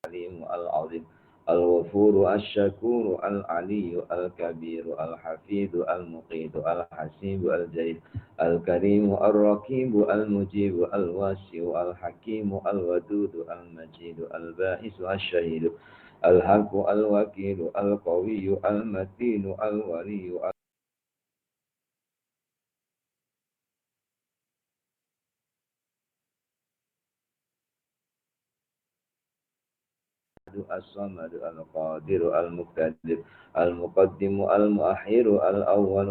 الحليم العظيم الغفور الشكور العلي الكبير الحفيظ المقيت الحسيب الجليل الكريم الرقيب المجيب الواسع الحكيم الودود المجيد البائس الشهيد الحق الوكيل القوي المتين الولي الصمد القادر المقتدر المقدم المؤخر الأول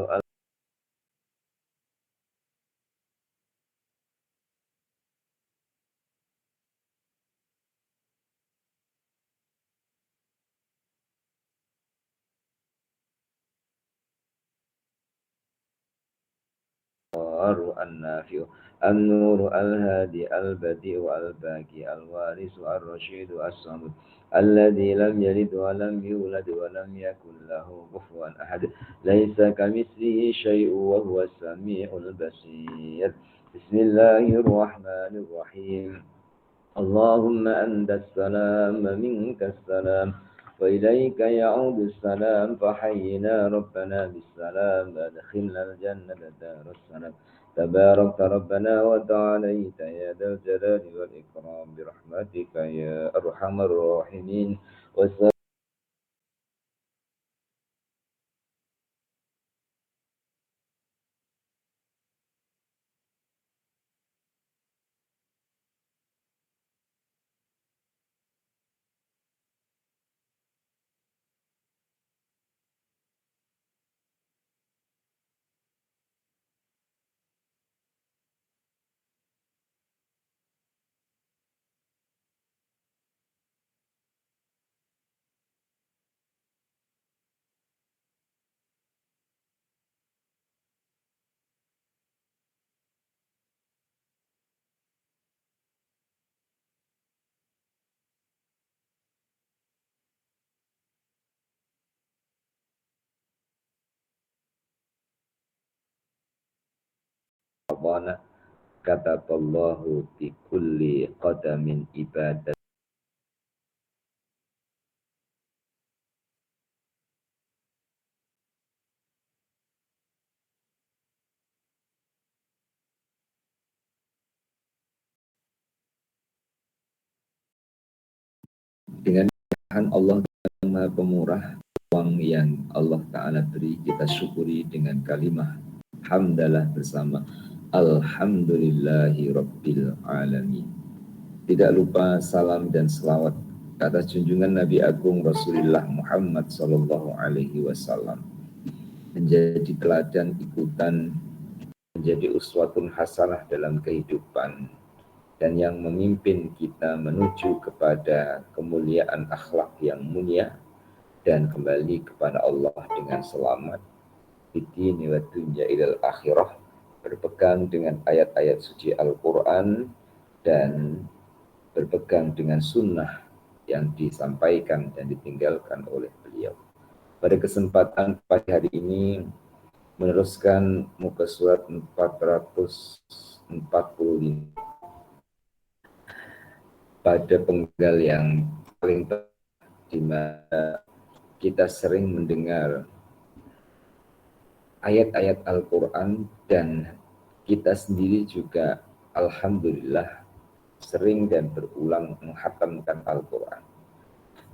الضار النافع النور الهادي البديع الباقي الوارث الرشيد الصمد الذي لم يلد ولم يولد ولم يكن له كفوا أحد ليس كمثله شيء وهو السميع البصير بسم الله الرحمن الرحيم اللهم أنت السلام منك السلام وإليك يعود السلام فحينا ربنا بالسلام أدخلنا الجنة دار السلام تبارك ربنا وتعاليت يا ذا الجلال والإكرام برحمتك يا أرحم الراحمين رمضان كتب الله بكل قدم عبادة. Dengan Tuhan Allah yang Maha Pemurah, uang yang Allah Ta'ala beri, kita syukuri dengan kalimah hamdalah bersama Alhamdulillahi Rabbil Alamin. Tidak lupa salam dan selawat atas junjungan Nabi Agung Rasulullah Muhammad Sallallahu Alaihi Wasallam, menjadi teladan ikutan, menjadi uswatun hasanah dalam kehidupan, dan yang memimpin kita menuju kepada kemuliaan akhlak yang mulia dan kembali kepada Allah dengan selamat di dini wa dunya ilal akhirah, berpegang dengan ayat-ayat suci Al-Quran dan berpegang dengan sunnah yang disampaikan dan ditinggalkan oleh beliau. Pada kesempatan pagi hari ini meneruskan muka surat 445 pada penggal yang paling di mana kita sering mendengar ayat-ayat Al-Quran dan kita sendiri juga alhamdulillah sering dan berulang menghatamkan Al-Quran.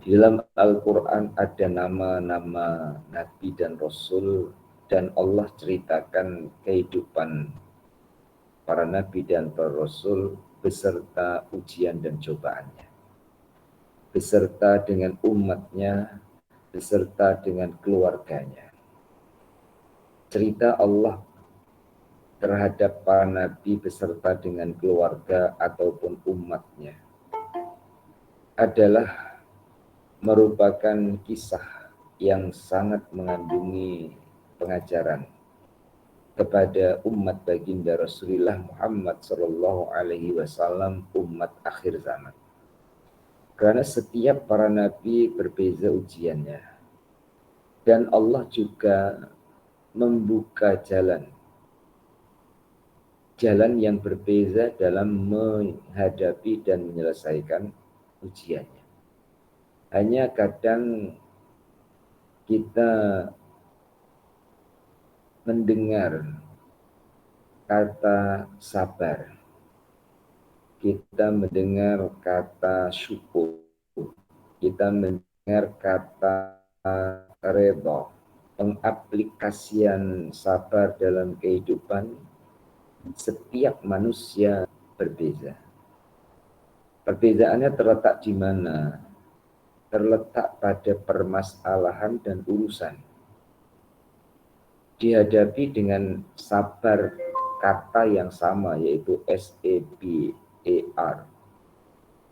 Di dalam Al-Quran ada nama-nama Nabi dan Rasul, dan Allah ceritakan kehidupan para Nabi dan para Rasul beserta ujian dan cobaannya, beserta dengan umatnya, beserta dengan keluarganya. Cerita Allah terhadap para Nabi beserta dengan keluarga ataupun umatnya adalah merupakan kisah yang sangat mengandungi pengajaran kepada umat baginda Rasulullah Muhammad Sallallahu Alaihi Wasallam, umat akhir zaman. Karena setiap para nabi berbeza ujiannya, dan Allah juga membuka jalan yang berbeza dalam menghadapi dan menyelesaikan ujiannya. Hanya kadang kita mendengar kata sabar, kita mendengar kata syukur, kita mendengar kata redha. Pengaplikasian sabar dalam kehidupan setiap manusia berbeza. Perbezaannya terletak di mana? Terletak pada permasalahan dan urusan. Dihadapi dengan sabar kata yang sama, yaitu SABAR.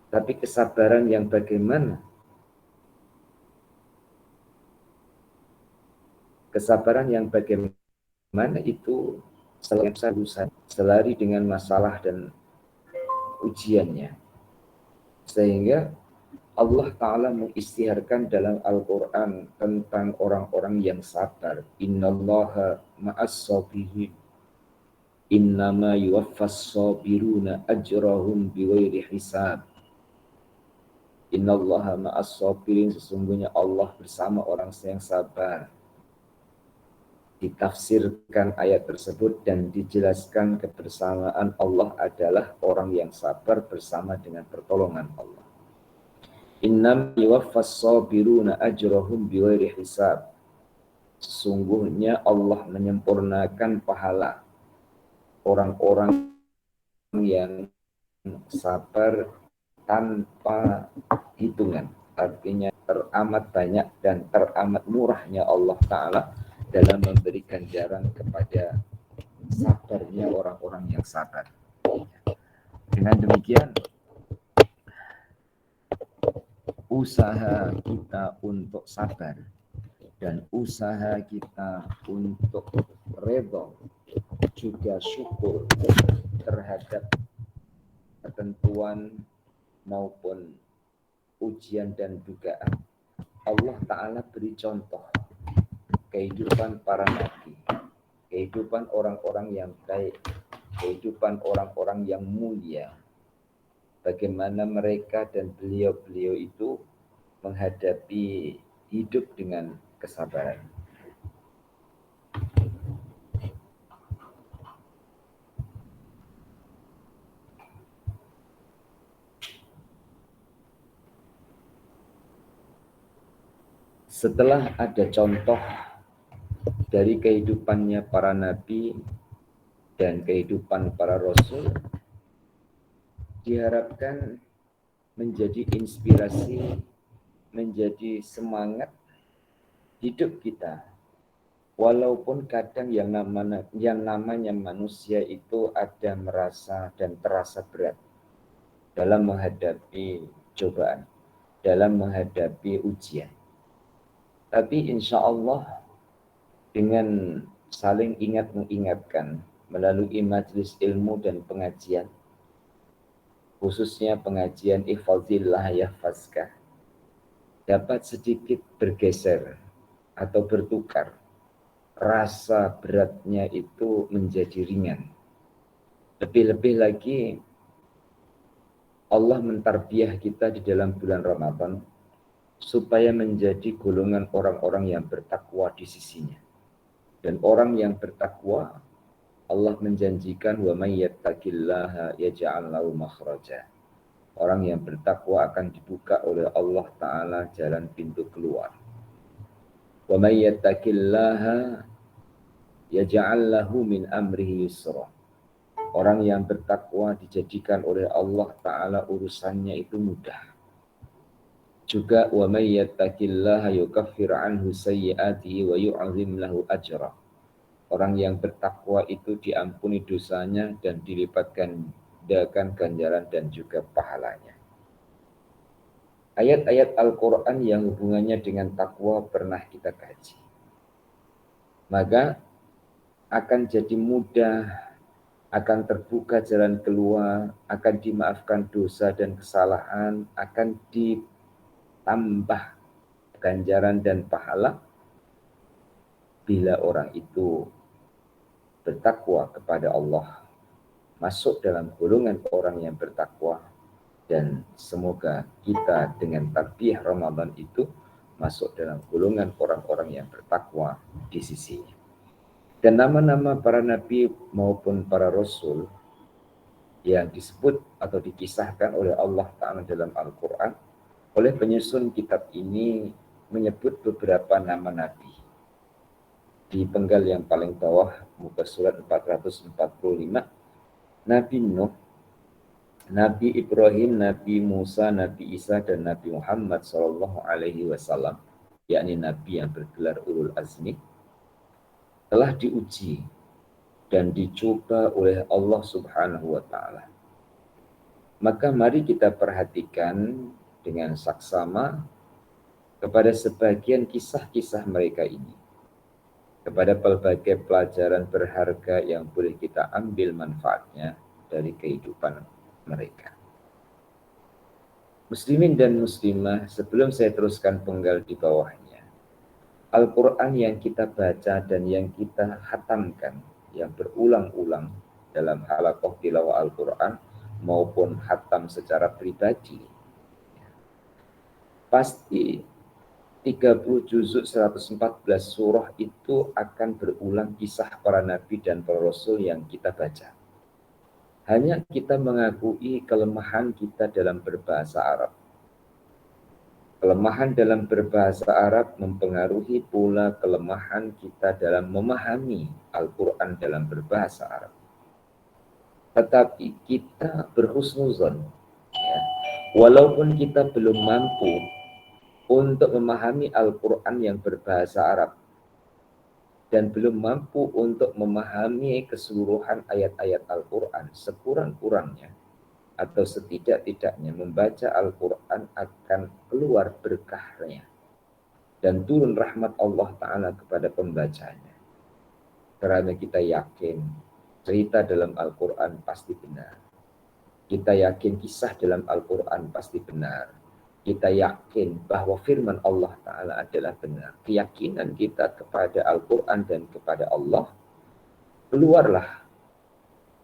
Tapi kesabaran yang bagaimana? Kesabaran yang bagaimana itu selari dengan masalah dan ujiannya. Sehingga Allah Ta'ala mengisytiharkan dalam Al-Quran tentang orang-orang yang sabar. Innallaha ma'as sabirin. Innama yuwaffas sabiruna ajrahum biwairi hisab. Innallaha ma'as sabirin. Sesungguhnya Allah bersama orang yang sabar. Ditafsirkan ayat tersebut dan dijelaskan kebersamaan Allah adalah orang yang sabar bersama dengan pertolongan Allah. Innam yuwaffas sabiruna ajrahum biwairi hisab. Sesungguhnya Allah menyempurnakan pahala orang-orang yang sabar tanpa hitungan. Artinya teramat banyak dan teramat murahnya Allah Ta'ala dalam memberi ganjaran kepada sabarnya orang-orang yang sabar. Dengan demikian, usaha kita untuk sabar dan usaha kita untuk redha juga syukur terhadap ketentuan maupun ujian dan dugaan. Allah Ta'ala beri contoh kehidupan para nabi, kehidupan orang-orang yang baik, kehidupan orang-orang yang mulia. Bagaimana mereka dan beliau-beliau itu menghadapi hidup dengan kesabaran. Setelah ada contoh dari kehidupannya para nabi dan kehidupan para rasul, diharapkan menjadi inspirasi, menjadi semangat hidup kita. Walaupun kadang yang namanya manusia itu ada merasa dan terasa berat dalam menghadapi cobaan, dalam menghadapi ujian. Tapi insya Allah dengan saling ingat mengingatkan melalui majelis ilmu dan pengajian, khususnya pengajian Ihfazillah Yahfazka, dapat sedikit bergeser atau bertukar. Rasa beratnya itu menjadi ringan. Lebih-lebih lagi Allah mentarbiah kita di dalam bulan Ramadan supaya menjadi golongan orang-orang yang bertakwa di sisinya. Dan orang yang bertakwa, Allah menjanjikan wa may yattaqillaha yaj'al lahu makhraja. Orang yang bertakwa akan dibuka oleh Allah Ta'ala jalan pintu keluar. Wa may yattaqillaha yaj'al lahu min amrihi yusra. Orang yang bertakwa dijadikan oleh Allah Ta'ala urusannya itu mudah. Juga wa may yattaqillaha yukaffir anhu sayyi'atihi wa yu'azim lahu ajra. Orang yang bertakwa itu diampuni dosanya dan dilipatkan ganjaran dan juga pahalanya. Ayat-ayat Al-Quran yang hubungannya dengan takwa pernah kita kaji. Maka akan jadi mudah, akan terbuka jalan keluar, akan dimaafkan dosa dan kesalahan, akan ditambah ganjaran dan pahala bila orang itu bertakwa kepada Allah, masuk dalam golongan orang yang bertakwa, Dan semoga kita dengan tarbiyah Ramadan itu masuk dalam golongan orang-orang yang bertakwa di sisinya. Dan nama-nama para nabi maupun para rasul yang disebut atau dikisahkan oleh Allah Ta'ala dalam Al-Quran, oleh penyusun kitab ini menyebut beberapa nama nabi. Di penggal yang paling bawah, muka surat 445, Nabi Nuh, Nabi Ibrahim, Nabi Musa, Nabi Isa, dan Nabi Muhammad SAW, yakni Nabi yang bergelar Ulul Azmi, telah diuji dan dicoba oleh Allah Subhanahu wa Ta'ala. Maka mari kita perhatikan dengan saksama kepada sebagian kisah-kisah mereka ini, kepada pelbagai pelajaran berharga yang boleh kita ambil manfaatnya dari kehidupan mereka. Muslimin dan muslimah, sebelum saya teruskan penggal di bawahnya, Al-Quran yang kita baca dan yang kita khatamkan, yang berulang-ulang dalam halaqah tilawah Al-Quran maupun khatam secara pribadi, pasti 30 juzuk 114 surah itu akan berulang kisah para nabi dan para rasul yang kita baca. Hanya kita mengakui kelemahan kita dalam berbahasa Arab. Kelemahan dalam berbahasa Arab mempengaruhi pula kelemahan kita dalam memahami Al-Quran dalam berbahasa Arab. Tetapi kita berhusnuzon, ya, walaupun kita belum mampu untuk memahami Al-Quran yang berbahasa Arab dan belum mampu untuk memahami keseluruhan ayat-ayat Al-Quran, sekurang-kurangnya atau setidak-tidaknya membaca Al-Quran akan keluar berkahnya dan turun rahmat Allah Ta'ala kepada pembacanya. Karena kita yakin cerita dalam Al-Quran pasti benar. Kita yakin kisah dalam Al-Quran pasti benar. Kita yakin bahwa firman Allah Ta'ala adalah benar. Keyakinan kita kepada Al-Quran dan kepada Allah, keluarlah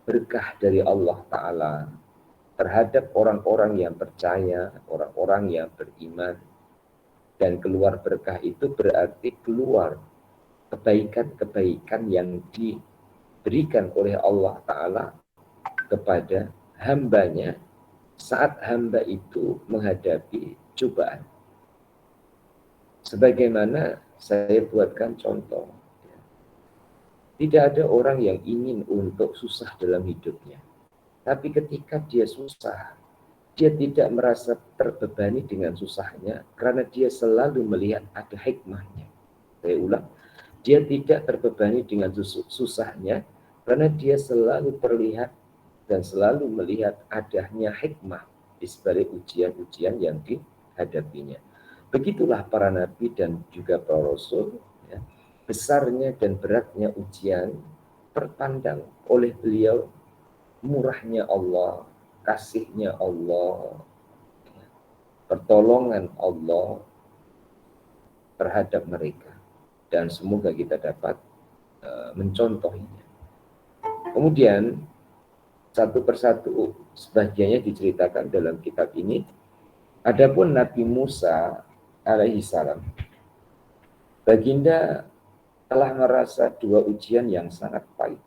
berkah dari Allah Ta'ala terhadap orang-orang yang percaya, orang-orang yang beriman. Dan keluar berkah itu berarti keluar kebaikan-kebaikan yang diberikan oleh Allah Ta'ala kepada hambanya saat hamba itu menghadapi cobaan. Sebagaimana saya buatkan contoh, tidak ada orang yang ingin untuk susah dalam hidupnya. Tapi ketika dia susah, dia tidak merasa terbebani dengan susahnya karena dia selalu melihat ada hikmahnya. Saya ulang, dia tidak terbebani dengan susahnya karena dia selalu terlihat dan selalu melihat adanya hikmah di sebalik ujian-ujian yang dihadapinya. Begitulah para nabi dan juga para rasul, ya. Besarnya dan beratnya ujian terpandang oleh beliau murahnya Allah, kasihnya Allah, pertolongan Allah terhadap mereka. Dan semoga kita dapat mencontohinya. Kemudian satu persatu sebagiannya diceritakan dalam kitab ini. Adapun Nabi Musa alaihi salam, baginda telah merasa dua ujian yang sangat pahit.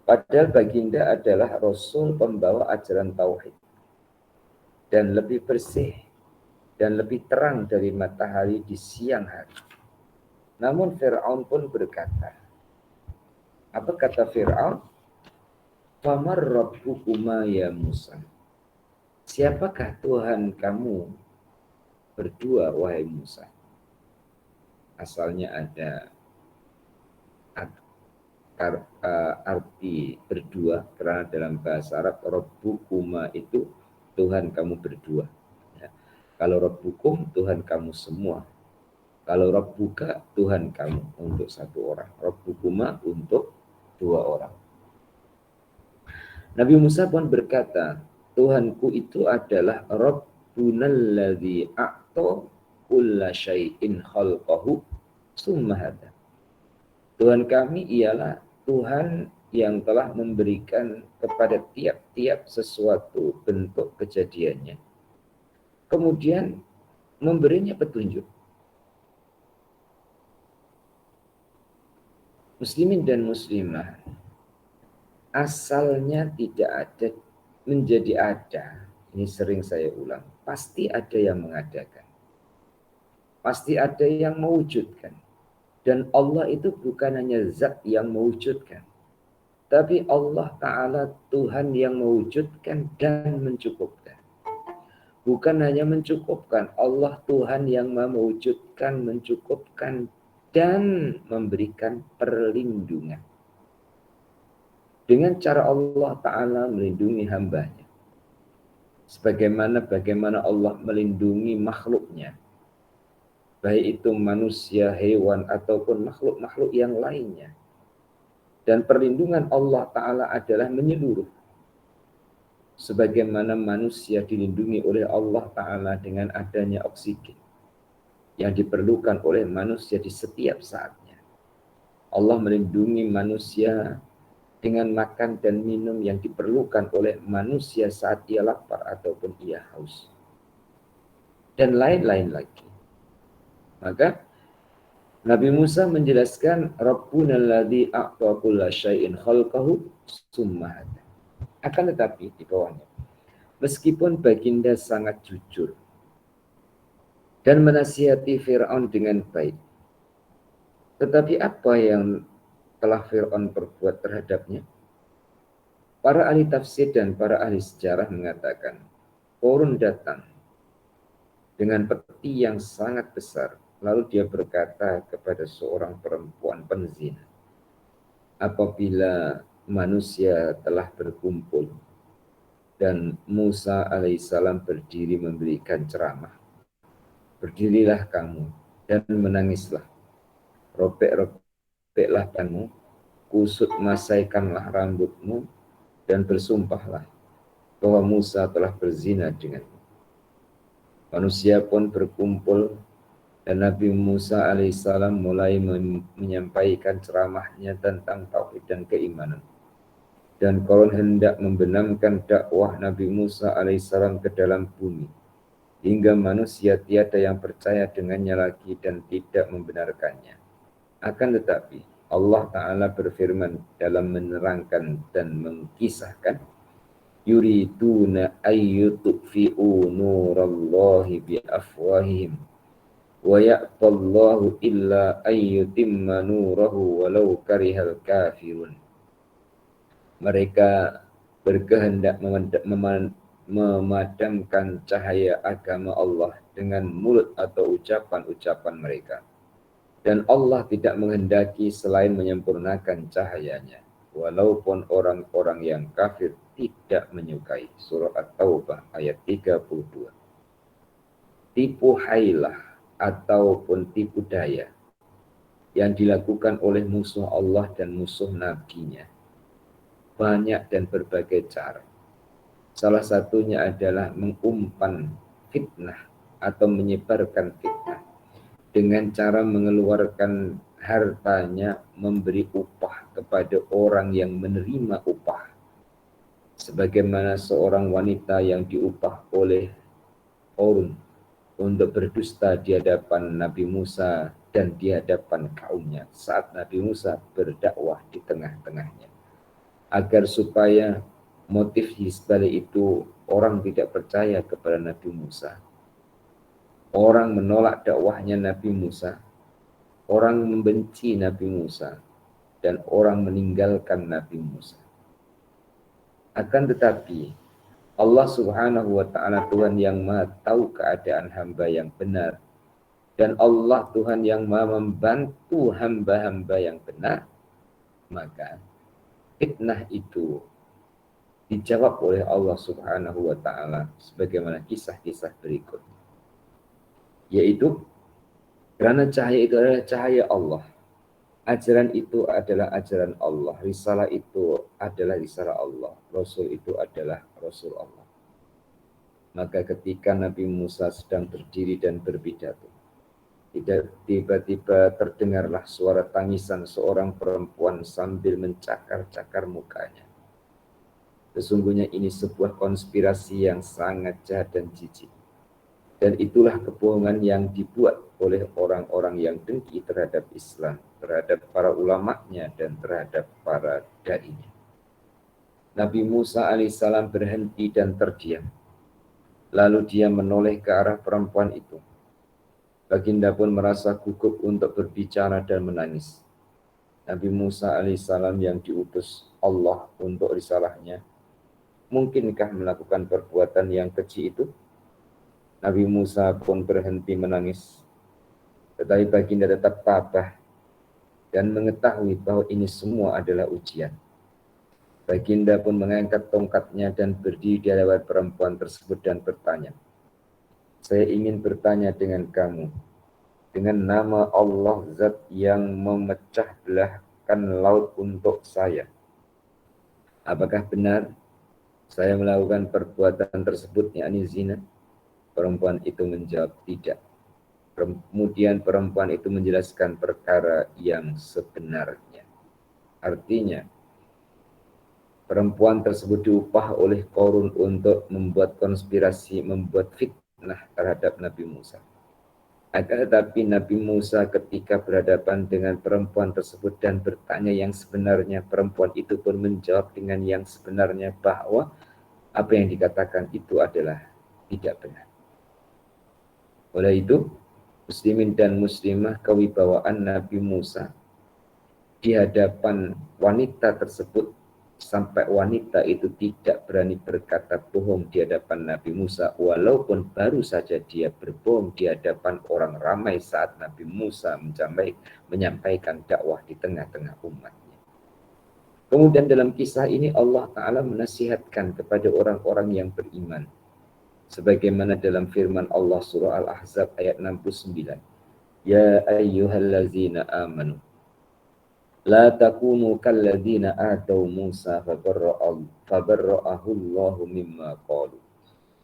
Padahal baginda adalah Rasul pembawa ajaran Tauhid dan lebih bersih dan lebih terang dari matahari di siang hari. Namun Fir'aun pun berkata, apa kata Fir'aun? Famar rabbukuma ya Musa. Siapakah Tuhan kamu berdua wahai Musa? Asalnya ada arti berdua karena dalam bahasa Arab rabbukuma itu Tuhan kamu berdua. Ya. Kalau rabbukum Tuhan kamu semua. Kalau rabbuka Tuhan kamu untuk satu orang. Rabbukuma untuk dua orang. Nabi Musa pun berkata, Tuhanku itu adalah Rabbunal ladzi a'ta kulla syai'in khalqahu summa hada. Tuhan kami ialah Tuhan yang telah memberikan kepada tiap-tiap sesuatu bentuk kejadiannya, kemudian memberinya petunjuk. Muslimin dan muslimah, asalnya tidak ada menjadi ada. Ini sering saya ulang. Pasti ada yang mengadakan. Pasti ada yang mewujudkan. Dan Allah itu bukan hanya zat yang mewujudkan, tapi Allah Ta'ala Tuhan yang mewujudkan dan mencukupkan. Bukan hanya mencukupkan, Allah Tuhan yang mewujudkan, mencukupkan, dan memberikan perlindungan. Dengan cara Allah Ta'ala melindungi hambanya. Bagaimana Allah melindungi makhluknya. Baik itu manusia, hewan, ataupun makhluk-makhluk yang lainnya. Dan perlindungan Allah Ta'ala adalah menyeluruh. Sebagaimana manusia dilindungi oleh Allah Ta'ala dengan adanya oksigen yang diperlukan oleh manusia di setiap saatnya. Allah melindungi manusia dengan makan dan minum yang diperlukan oleh manusia saat ia lapar ataupun ia haus. Dan lain-lain lagi. Maka Nabi Musa menjelaskan Rabbuna alladzi a'ta kulla syai'in khalqahu summa hada. Akan tetapi di bawahnya, meskipun baginda sangat jujur dan menasihati Fir'aun dengan baik, tetapi apa yang telah Fir'aun perbuat terhadapnya? Para ahli tafsir dan para ahli sejarah mengatakan, Qarun datang dengan peti yang sangat besar. Lalu dia berkata kepada seorang perempuan penzina, apabila manusia telah berkumpul dan Musa alaihissalam berdiri memberikan ceramah, berdirilah kamu dan menangislah, robek-robeklah kamu, kusut masaikanlah rambutmu, dan bersumpahlah bahwa Musa telah berzina denganmu. Manusia pun berkumpul dan Nabi Musa alaihissalam mulai menyampaikan ceramahnya tentang tauhid dan keimanan. Dan Qarun hendak membenamkan dakwah Nabi Musa alaihissalam ke dalam bumi, hingga manusia tiada yang percaya dengannya lagi dan tidak membenarkannya. Akan tetapi Allah Ta'ala berfirman dalam menerangkan dan mengkisahkan, yuriduna ayyutfi'u nurallahi biafwahihim wa ya'tallahu illa ayyutimma nurahu walau karihal kafirun. Mereka berkehendak memadamkan cahaya agama Allah dengan mulut atau ucapan-ucapan mereka. Dan Allah tidak menghendaki selain menyempurnakan cahayanya, walaupun orang-orang yang kafir tidak menyukai. Surah At-Taubah ayat 32. Tipu hailah ataupun tipu daya yang dilakukan oleh musuh Allah dan musuh nabinya banyak dan berbagai cara. Salah satunya adalah mengumpan fitnah atau menyebarkan fitnah dengan cara mengeluarkan hartanya memberi upah kepada orang yang menerima upah. Sebagaimana seorang wanita yang diupah oleh Qarun untuk berdusta di hadapan Nabi Musa dan di hadapan kaumnya saat Nabi Musa berdakwah di tengah-tengahnya. Agar supaya motif hisbalik itu orang tidak percaya kepada Nabi Musa. Orang menolak dakwahnya Nabi Musa, orang membenci Nabi Musa, dan orang meninggalkan Nabi Musa. Akan tetapi, Allah Subhanahu wa Ta'ala Tuhan yang Maha tahu keadaan hamba yang benar, dan Allah Tuhan yang Maha membantu hamba-hamba yang benar, maka fitnah itu dijawab oleh Allah Subhanahu wa Ta'ala sebagaimana kisah-kisah berikut. Yaitu karena cahaya itu adalah cahaya Allah, ajaran itu adalah ajaran Allah, risalah itu adalah risalah Allah, Rasul itu adalah Rasul Allah. Maka ketika Nabi Musa sedang berdiri dan berpidato, Tiba-tiba terdengarlah suara tangisan seorang perempuan sambil mencakar-cakar mukanya. Sesungguhnya ini sebuah konspirasi yang sangat jahat dan jijik. Dan itulah kebohongan yang dibuat oleh orang-orang yang dengki terhadap Islam, terhadap para ulamanya dan terhadap para dai-nya. Nabi Musa alaihissalam berhenti dan terdiam. Lalu dia menoleh ke arah perempuan itu. Baginda pun merasa gugup untuk berbicara dan menangis. Nabi Musa alaihissalam yang diutus Allah untuk risalahnya, mungkinkah melakukan perbuatan yang keji itu? Nabi Musa pun berhenti menangis. Tetapi baginda tetap tabah dan mengetahui bahwa ini semua adalah ujian. Baginda pun mengangkat tongkatnya dan berdiri di hadapan perempuan tersebut dan bertanya, "Saya ingin bertanya dengan kamu, dengan nama Allah Zat yang memecah belahkan laut untuk saya. Apakah benar saya melakukan perbuatan tersebut, yakni zina?" Perempuan itu menjawab tidak. Kemudian perempuan itu menjelaskan perkara yang sebenarnya. Artinya, perempuan tersebut diupah oleh Qarun untuk membuat konspirasi, membuat fitnah terhadap Nabi Musa. Akan tetapi Nabi Musa ketika berhadapan dengan perempuan tersebut dan bertanya yang sebenarnya, perempuan itu pun menjawab dengan yang sebenarnya bahwa apa yang dikatakan itu adalah tidak benar. Oleh itu, muslimin dan muslimah, kewibawaan Nabi Musa di hadapan wanita tersebut sampai wanita itu tidak berani berkata bohong di hadapan Nabi Musa, walaupun baru saja dia berbohong di hadapan orang ramai saat Nabi Musa menyampaikan dakwah di tengah-tengah umatnya. Kemudian dalam kisah ini Allah Ta'ala menasihatkan kepada orang-orang yang beriman, sebagaimana dalam firman Allah surah Al-Ahzab ayat 69, "Ya ayyuhallazina amanu la takunu kalladzina atau Musa fabarra'ahu Allahu mimma qalu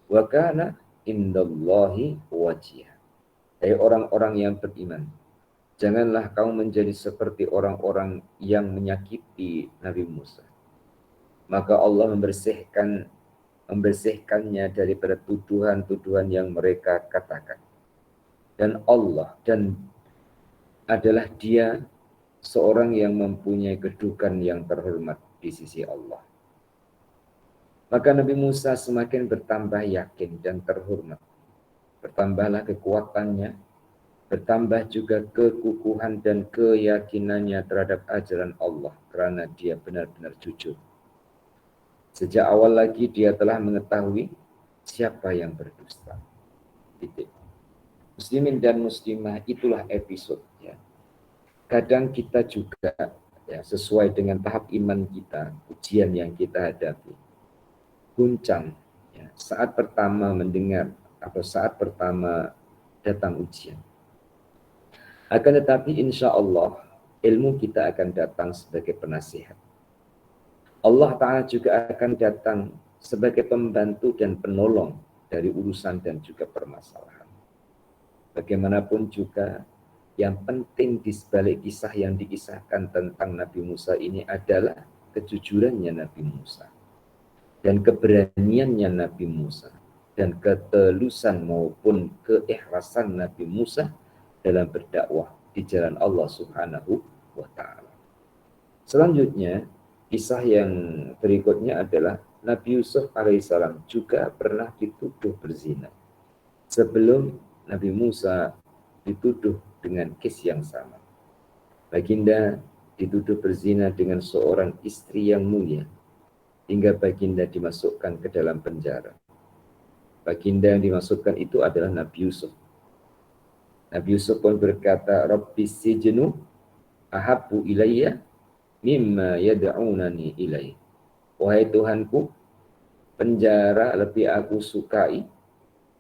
wa kana indallahi wajih." Hai orang-orang yang beriman, janganlah kamu menjadi seperti orang-orang yang menyakiti Nabi Musa. Maka Allah membersihkannya daripada tuduhan-tuduhan yang mereka katakan. Dan adalah dia seorang yang mempunyai kedudukan yang terhormat di sisi Allah. Maka Nabi Musa semakin bertambah yakin dan terhormat. Bertambahlah kekuatannya, bertambah juga kekukuhan dan keyakinannya terhadap ajaran Allah karena dia benar-benar jujur. Sejak awal lagi dia telah mengetahui siapa yang berdusta. Titik. Muslimin dan muslimah, itulah episode ya. Kadang kita juga ya, sesuai dengan tahap iman kita, ujian yang kita hadapi, guncang ya, saat pertama mendengar atau saat pertama datang ujian. Akan tetapi insya Allah ilmu kita akan datang sebagai penasihat. Allah Ta'ala juga akan datang sebagai pembantu dan penolong dari urusan dan juga permasalahan. Bagaimanapun juga yang penting di sebalik kisah yang dikisahkan tentang Nabi Musa ini adalah kejujurannya Nabi Musa dan keberaniannya Nabi Musa dan ketulusan maupun keikhlasan Nabi Musa dalam berdakwah di jalan Allah Subhanahu wa Ta'ala. Selanjutnya, kisah yang berikutnya adalah Nabi Yusuf alaihissalam juga pernah dituduh berzina sebelum Nabi Musa dituduh dengan kes yang sama. Baginda dituduh berzina dengan seorang istri yang mulia hingga baginda dimasukkan ke dalam penjara. Baginda yang dimasukkan itu adalah Nabi Yusuf. Nabi Yusuf pun berkata, "Rabbi sijnu ahabbu ilayya mimma yad'unani ilaih." Wahai Tuhanku, penjara lebih aku sukai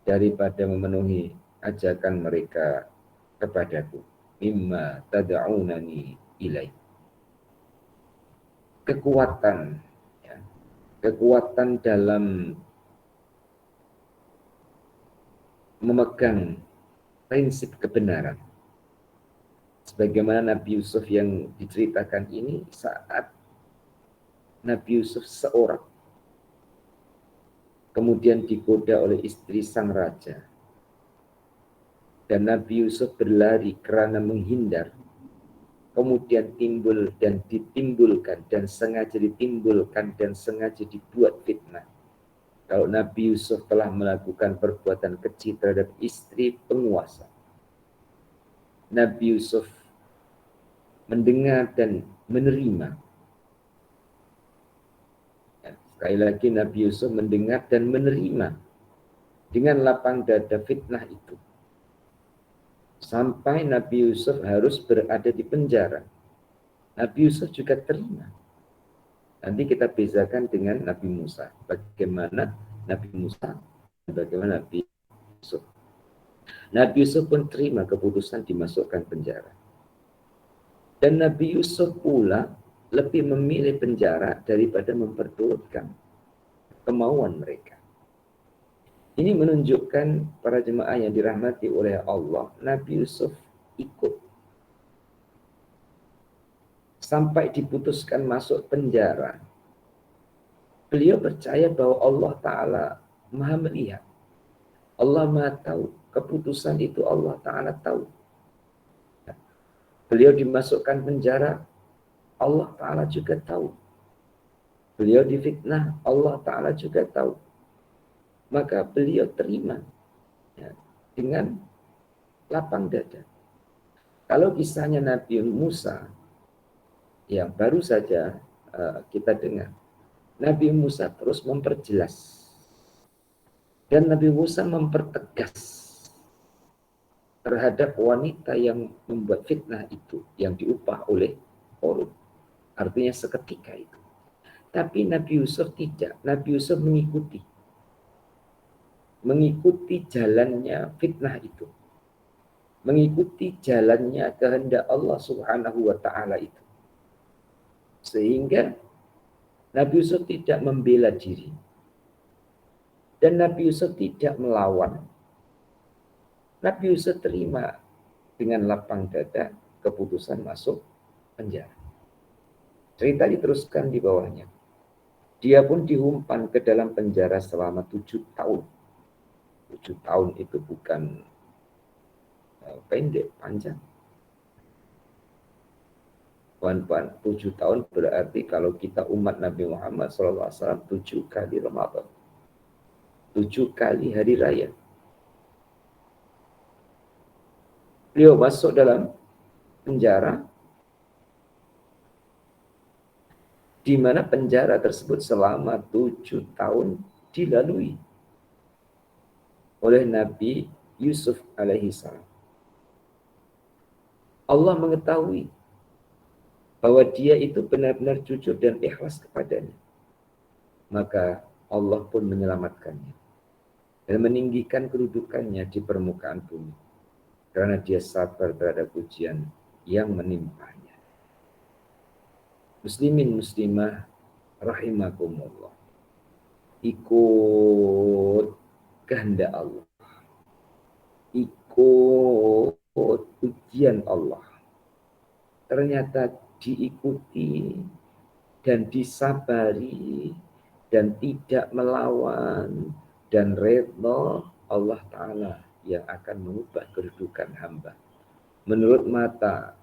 daripada memenuhi ajakan mereka kepadaku. Mimma tad'unani ilaih. Kekuatan ya, kekuatan dalam memegang prinsip kebenaran Sebagaimana Nabi Yusuf yang diceritakan ini saat Nabi Yusuf seorang kemudian digoda oleh istri sang raja. Dan Nabi Yusuf berlari karena menghindar. Kemudian timbul dan ditimbulkan dan sengaja ditimbulkan dan sengaja dibuat fitnah. Kalau Nabi Yusuf telah melakukan perbuatan keji terhadap istri penguasa. Nabi Yusuf mendengar dan menerima. Sekali lagi Nabi Yusuf mendengar dan menerima dengan lapang dada fitnah itu. Sampai Nabi Yusuf harus berada di penjara. Nabi Yusuf juga terima. Nanti kita bezakan dengan Nabi Musa. Bagaimana Nabi Musa dan bagaimana Nabi Yusuf. Nabi Yusuf pun terima keputusan dimasukkan penjara. Dan Nabi Yusuf pula lebih memilih penjara daripada memperturutkan kemauan mereka. Ini menunjukkan para jemaah yang dirahmati oleh Allah, Nabi Yusuf ikut sampai diputuskan masuk penjara. Beliau percaya bahwa Allah Ta'ala Maha melihat. Allah Maha tahu. Keputusan itu Allah Ta'ala tahu. Beliau dimasukkan penjara, Allah Ta'ala juga tahu. Beliau difitnah, Allah Ta'ala juga tahu. Maka beliau terima ya, dengan lapang dada. Kalau kisahnya Nabi Musa yang baru saja kita dengar, Nabi Musa terus memperjelas dan Nabi Musa mempertegas terhadap wanita yang membuat fitnah itu yang diupah oleh Korun. Artinya seketika itu. Tapi Nabi Yusuf tidak. Nabi Yusuf mengikuti jalannya fitnah itu. Mengikuti jalannya kehendak Allah Subhanahu wa Ta'ala itu. Sehingga Nabi Yusuf tidak membela diri. Dan Nabi Yusuf tidak melawan. Nabi Yusuf terima dengan lapang dada keputusan masuk penjara. Cerita diteruskan di bawahnya. Dia pun diumpan ke dalam penjara selama 7 tahun. 7 tahun itu bukan pendek, panjang. Puan-puan, 7 tahun berarti kalau kita umat Nabi Muhammad SAW 7 kali Ramadan. 7 kali hari raya. Beliau masuk dalam penjara di mana penjara tersebut selama 7 tahun dilalui oleh Nabi Yusuf alaihissalam. Allah mengetahui bahwa dia itu benar-benar jujur dan ikhlas kepadanya. Maka Allah pun menyelamatkannya dan meninggikan kedudukannya di permukaan bumi karena dia sabar terhadap ujian yang menimpanya. Muslimin muslimah rahimakumullah. Ikut kehendak Allah. Ikut ujian Allah. Ternyata diikuti dan disabari dan tidak melawan dan redha Allah Ta'ala yang akan mengubah kedudukan hamba. Menurut mata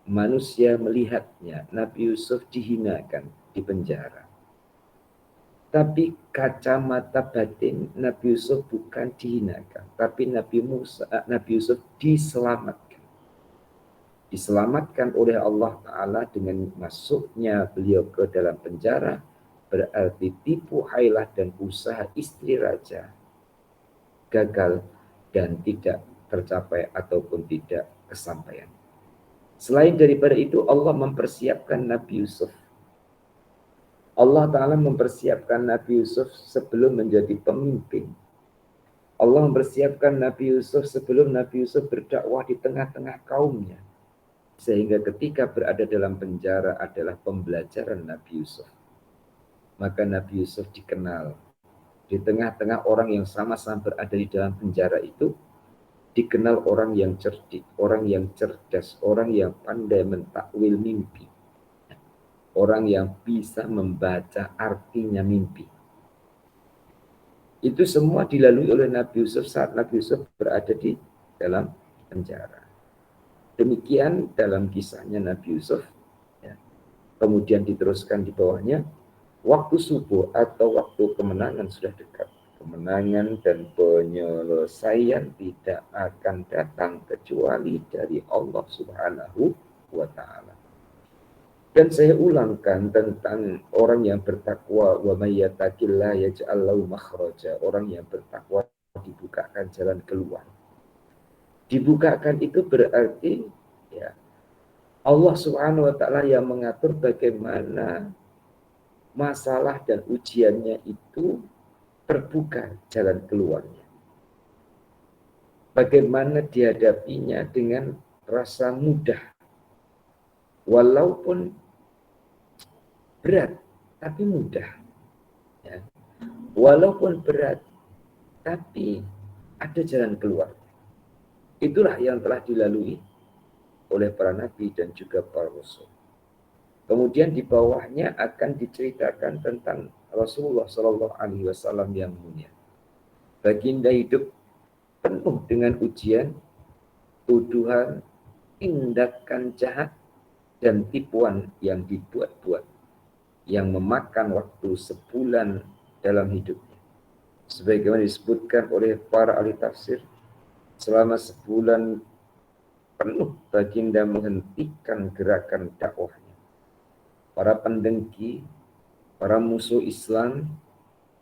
manusia melihatnya, Nabi Yusuf dihinakan di penjara. Tapi kacamata batin Nabi Yusuf bukan dihinakan, tapi Nabi Yusuf diselamatkan. Diselamatkan oleh Allah Ta'ala dengan masuknya beliau ke dalam penjara, berarti tipu hailah dan usaha istri raja gagal dan tidak tercapai ataupun tidak kesampaian. Selain daripada itu, Allah mempersiapkan Nabi Yusuf. Allah Ta'ala mempersiapkan Nabi Yusuf sebelum menjadi pemimpin. Allah mempersiapkan Nabi Yusuf sebelum Nabi Yusuf berdakwah di tengah-tengah kaumnya. Sehingga ketika berada dalam penjara adalah pembelajaran Nabi Yusuf. Maka Nabi Yusuf dikenal di tengah-tengah orang yang sama-sama berada di dalam penjara itu. dikenal orang yang cerdik, orang yang cerdas, orang yang pandai mentakwil mimpi, orang yang bisa membaca artinya mimpi. Itu semua dilalui oleh Nabi Yusuf saat Nabi Yusuf berada di dalam penjara. Demikian dalam kisahnya Nabi Yusuf. Ya. Kemudian diteruskan di bawahnya, waktu subuh atau waktu kemenangan sudah dekat. Kemenangan dan penyelesaian tidak akan datang kecuali dari Allah Subhanahu wa Ta'ala. Dan saya ulangkan tentang orang yang bertakwa, wa may yattaqillah yaj'al lahu makhraja. Orang yang bertakwa dibukakan jalan keluar. Dibukakan itu berarti ya Allah Subhanahu wa Ta'ala yang mengatur bagaimana masalah dan ujiannya itu terbuka jalan keluarnya. Bagaimana dihadapinya dengan rasa mudah. Walaupun berat, tapi mudah. Ya. Walaupun berat, tapi ada jalan keluar. Itulah yang telah dilalui oleh para nabi dan juga para rasul. Kemudian di bawahnya akan diceritakan tentang Rasulullah Shallallahu Alaihi Wasallam yang mulia. Baginda hidup penuh dengan ujian, tuduhan, tindakan jahat, dan tipuan yang dibuat-buat, yang memakan waktu sebulan dalam hidupnya. Sebagaimana disebutkan oleh para ahli tafsir, selama sebulan penuh baginda menghentikan gerakan dakwahnya. Para pendengki, para musuh Islam,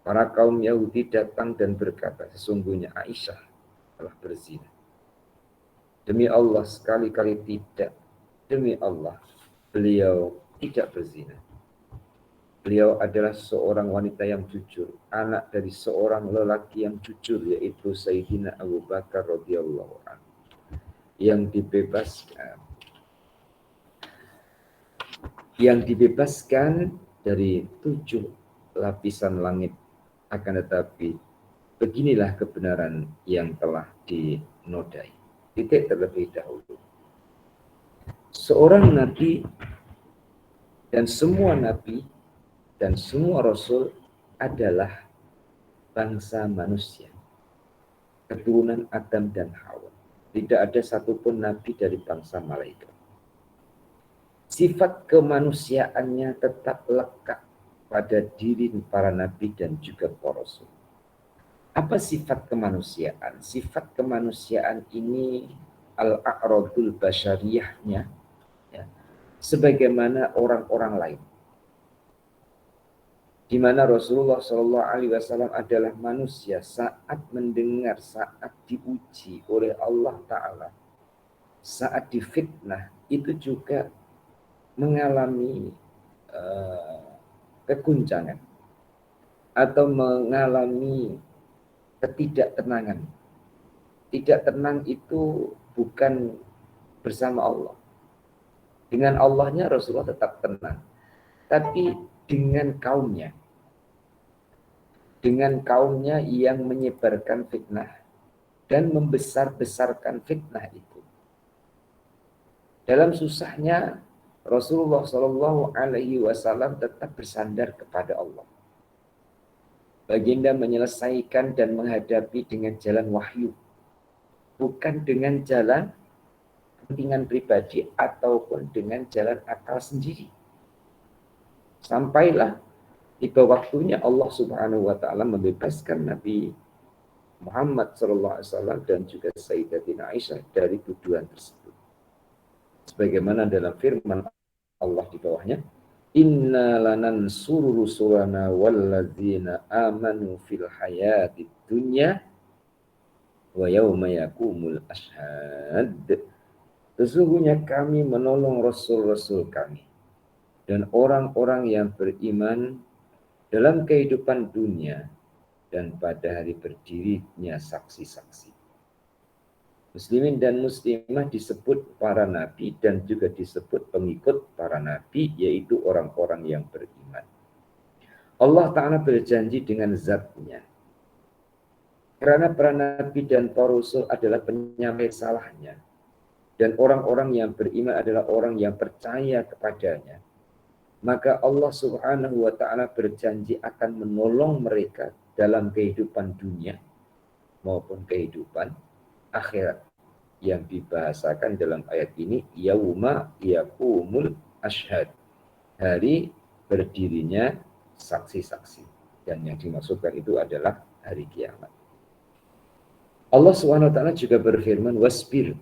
para kaum Yahudi datang dan berkata, sesungguhnya Aisyah telah berzina. Demi Allah, sekali-kali tidak. Demi Allah, beliau tidak berzina. Beliau adalah seorang wanita yang jujur, anak dari seorang lelaki yang jujur, yaitu Sayyidina Abu Bakar radhiyallahu anhu, yang dibebaskan dari 7 lapisan langit. Akan tetapi beginilah kebenaran yang telah dinodai. Titik terlebih dahulu. Seorang nabi dan semua nabi dan semua rasul adalah bangsa manusia, keturunan Adam dan Hawa. Tidak ada satupun nabi dari bangsa malaikat. Sifat kemanusiaannya tetap lekat pada diri para nabi dan juga para rasul. Apa sifat kemanusiaan? Sifat kemanusiaan ini al-a'radul basyariyahnya, ya, sebagaimana orang-orang lain. Di mana Rasulullah Shallallahu Alaihi Wasallam adalah manusia saat mendengar, saat diuji oleh Allah Ta'ala, saat difitnah, itu juga mengalami keguncangan atau mengalami ketidaktenangan. Tidak tenang itu bukan bersama Allah. Dengan Allahnya Rasulullah tetap tenang. Tapi dengan kaumnya. Dengan kaumnya yang menyebarkan fitnah dan membesar-besarkan fitnah itu. Dalam susahnya Rasulullah Shallallahu Alaihi Wasallam tetap bersandar kepada Allah. Baginda menyelesaikan dan menghadapi dengan jalan wahyu, bukan dengan jalan kepentingan pribadi ataupun dengan jalan akal sendiri. Sampailah tiba waktunya Allah Subhanahu wa Ta'ala membebaskan Nabi Muhammad Sallallahu Alaihi Wasallam dan juga Sayyidatina Aisyah dari tuduhan tersebut. Sebagaimana dalam firman Allah di bawahnya, inna lanansuru rusulana walladzina amanu fil hayatid dunya wa yauma yakumul ashhad. Sesungguhnya kami menolong rasul-rasul kami dan orang-orang yang beriman dalam kehidupan dunia dan pada hari berdirinya saksi-saksi. Muslimin dan muslimah disebut para nabi dan juga disebut pengikut para nabi, yaitu orang-orang yang beriman. Allah Ta'ala berjanji dengan zatnya. Karena para nabi dan para rasul adalah penyampai salahnya. Dan orang-orang yang beriman adalah orang yang percaya kepadanya. Maka Allah Subhanahu wa ta'ala berjanji akan menolong mereka dalam kehidupan dunia maupun kehidupan akhirat. Yang dibahasakan dalam ayat ini, yauma yaqumul ashhad. Hari berdirinya saksi-saksi. Dan yang dimaksudkan itu adalah hari kiamat. Allah Subhanahu wa ta'ala juga berfirman, wasbir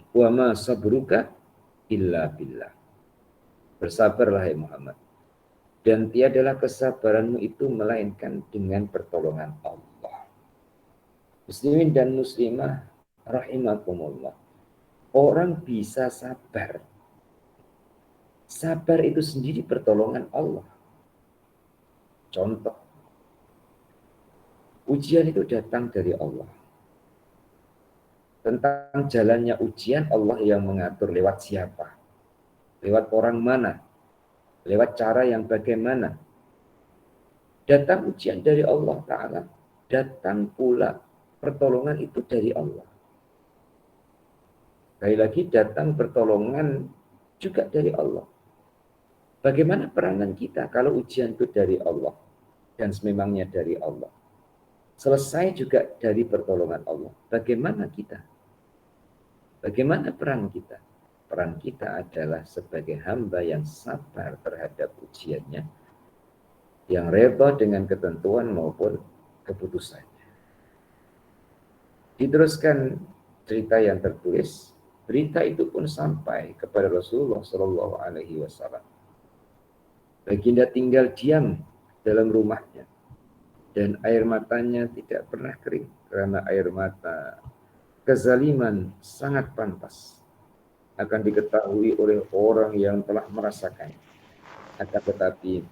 wa ma sabruka illa billah. Bersabarlah hai Muhammad. Dan tiadalah kesabaranmu itu melainkan dengan pertolongan Allah. Muslimin dan muslimah rahimakumullah. Orang bisa sabar. Sabar itu sendiri pertolongan Allah. Contoh, ujian itu datang dari Allah. Tentang jalannya ujian, Allah yang mengatur lewat siapa, lewat orang mana, lewat cara yang bagaimana. Datang ujian dari Allah Ta'ala, datang pula pertolongan itu dari Allah. Sekali lagi, datang pertolongan juga dari Allah. Bagaimana peranan kita kalau ujian itu dari Allah dan sememangnya dari Allah? Selesai juga dari pertolongan Allah. Bagaimana kita? Bagaimana peran kita? Peran kita adalah sebagai hamba yang sabar terhadap ujiannya, yang reda dengan ketentuan maupun keputusannya. Diteruskan cerita yang tertulis, berita itu pun sampai kepada Rasulullah Shallallahu Alaihi Wasallam. Baginda tinggal diam dalam rumahnya dan air matanya tidak pernah kering karena air mata kezaliman sangat pantas akan diketahui oleh orang yang telah merasakan. Akan tetapi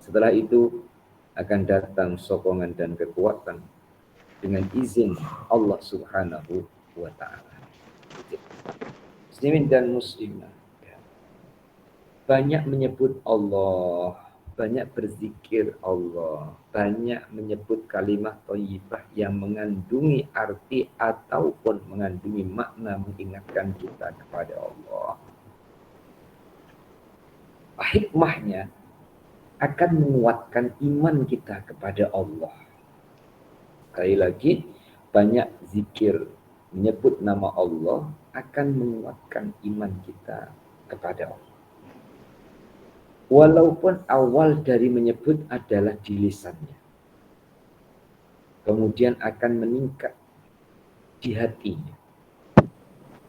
setelah itu akan datang sokongan dan kekuatan dengan izin Allah Subhanahu wa ta'ala. Muslimin dan muslimah, banyak menyebut Allah, banyak berzikir Allah, banyak menyebut kalimat thayyibah yang mengandungi arti ataupun mengandungi makna mengingatkan kita kepada Allah. Hikmahnya akan menguatkan iman kita kepada Allah. Sekali lagi, banyak zikir menyebut nama Allah akan menguatkan iman kita kepada Allah. Walaupun awal dari menyebut adalah di lisannya, kemudian akan meningkat di hatinya,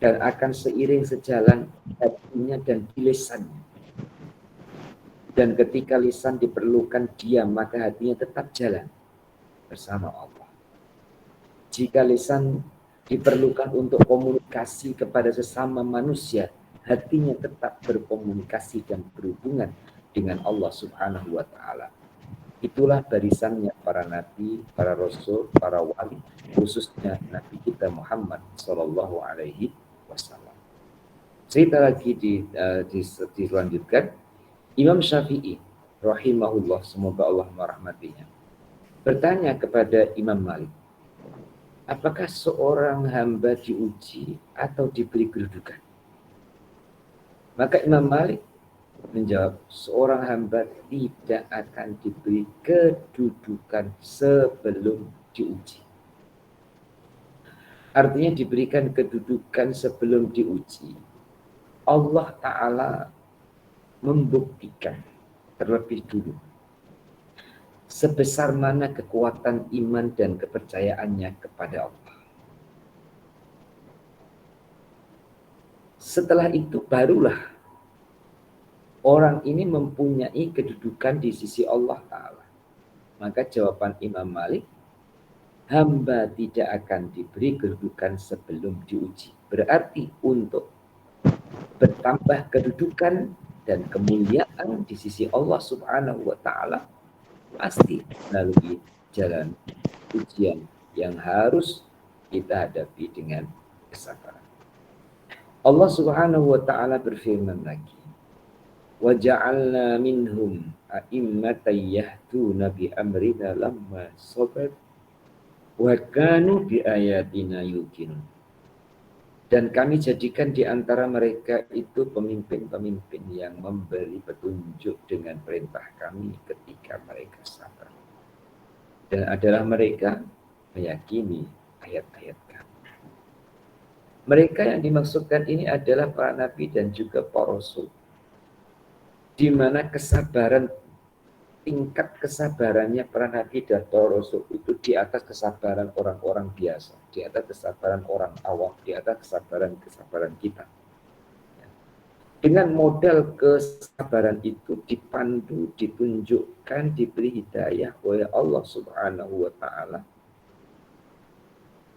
dan akan seiring sejalan hatinya dan di lisannya. Dan ketika lisan diperlukan diam, maka hatinya tetap jalan bersama Allah. Jika lisan diperlukan untuk komunikasi kepada sesama manusia, hatinya tetap berkomunikasi dan berhubungan dengan Allah Subhanahu wa ta'ala. Itulah barisannya para nabi, para rasul, para wali, khususnya Nabi kita Muhammad Sallallahu Alaihi Wasallam. Cerita lagi dilanjutkan. Imam Syafi'i rahimahullah, semoga Allah merahmatinya, bertanya kepada Imam Malik, apakah seorang hamba diuji atau diberi kedudukan? Maka Imam Malik menjawab, seorang hamba tidak akan diberi kedudukan sebelum diuji. Artinya diberikan kedudukan sebelum diuji. Allah Ta'ala membuktikan terlebih dulu sebesar mana kekuatan iman dan kepercayaannya kepada Allah. Setelah itu barulah orang ini mempunyai kedudukan di sisi Allah Ta'ala. Maka jawaban Imam Malik, hamba tidak akan diberi kedudukan sebelum diuji. Berarti untuk bertambah kedudukan dan kemuliaan di sisi Allah Subhanahu wa ta'ala pasti melalui jalan ujian yang harus kita hadapi dengan kesabaran. Allah Subhanahu wa ta'ala berfirman lagi, وَجَعَلْنَا مِنْهُمْ أَئِمَّةً يَهْدُونَ بِأَمْرِنَا لَمَّا صَبَرُوا Wa kanu bi ayatina yuqinun. Dan kami jadikan di antara mereka itu pemimpin-pemimpin yang memberi petunjuk dengan perintah kami ketika mereka sabar. Dan adalah mereka meyakini ayat-ayat kami. Mereka yang dimaksudkan ini adalah para nabi dan juga para rasul. Di mana kesabaran, tingkat kesabarannya para nabi dan para rasul itu di atas kesabaran orang-orang biasa, di atas kesabaran orang awam, di atas kesabaran kita. Dengan modal kesabaran itu dipandu, ditunjukkan, diberi hidayah oleh Allah Subhanahu wa taala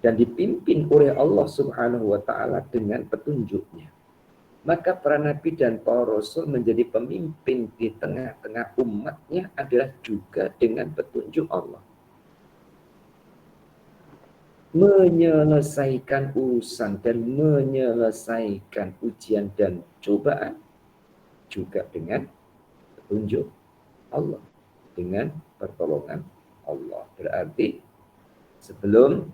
dan dipimpin oleh Allah Subhanahu wa taala dengan petunjuknya. Maka para nabi dan para rasul menjadi pemimpin di tengah-tengah umatnya adalah juga dengan petunjuk Allah. Menyelesaikan urusan dan menyelesaikan ujian dan cobaan juga dengan petunjuk Allah, dengan pertolongan Allah. Berarti sebelum,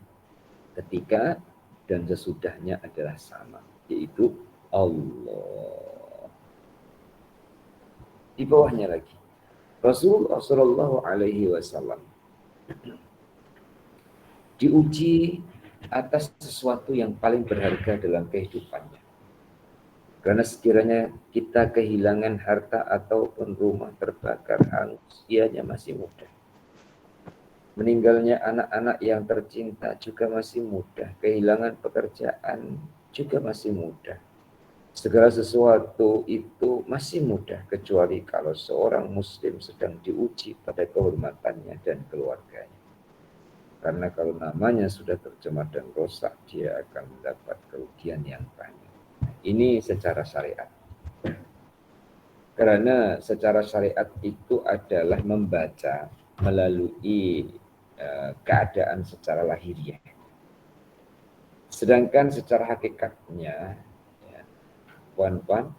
ketika, dan sesudahnya adalah sama, yaitu Allah. Di bawahnya lagi, Rasulullah Shallallahu Alaihi Wasallam diuji atas sesuatu yang paling berharga dalam kehidupannya. Karena sekiranya kita kehilangan harta ataupun rumah terbakar hangus, ianya masih muda. Meninggalnya anak-anak yang tercinta juga masih mudah. Kehilangan pekerjaan juga masih mudah. Segala sesuatu itu masih mudah, kecuali kalau seorang muslim sedang diuji pada kehormatannya dan keluarganya. Karena kalau namanya sudah tercemar dan rusak, dia akan mendapat kerugian yang banyak. Ini secara syariat. Karena secara syariat itu adalah membaca melalui keadaan secara lahiriah. Sedangkan secara hakikatnya, puan-puan,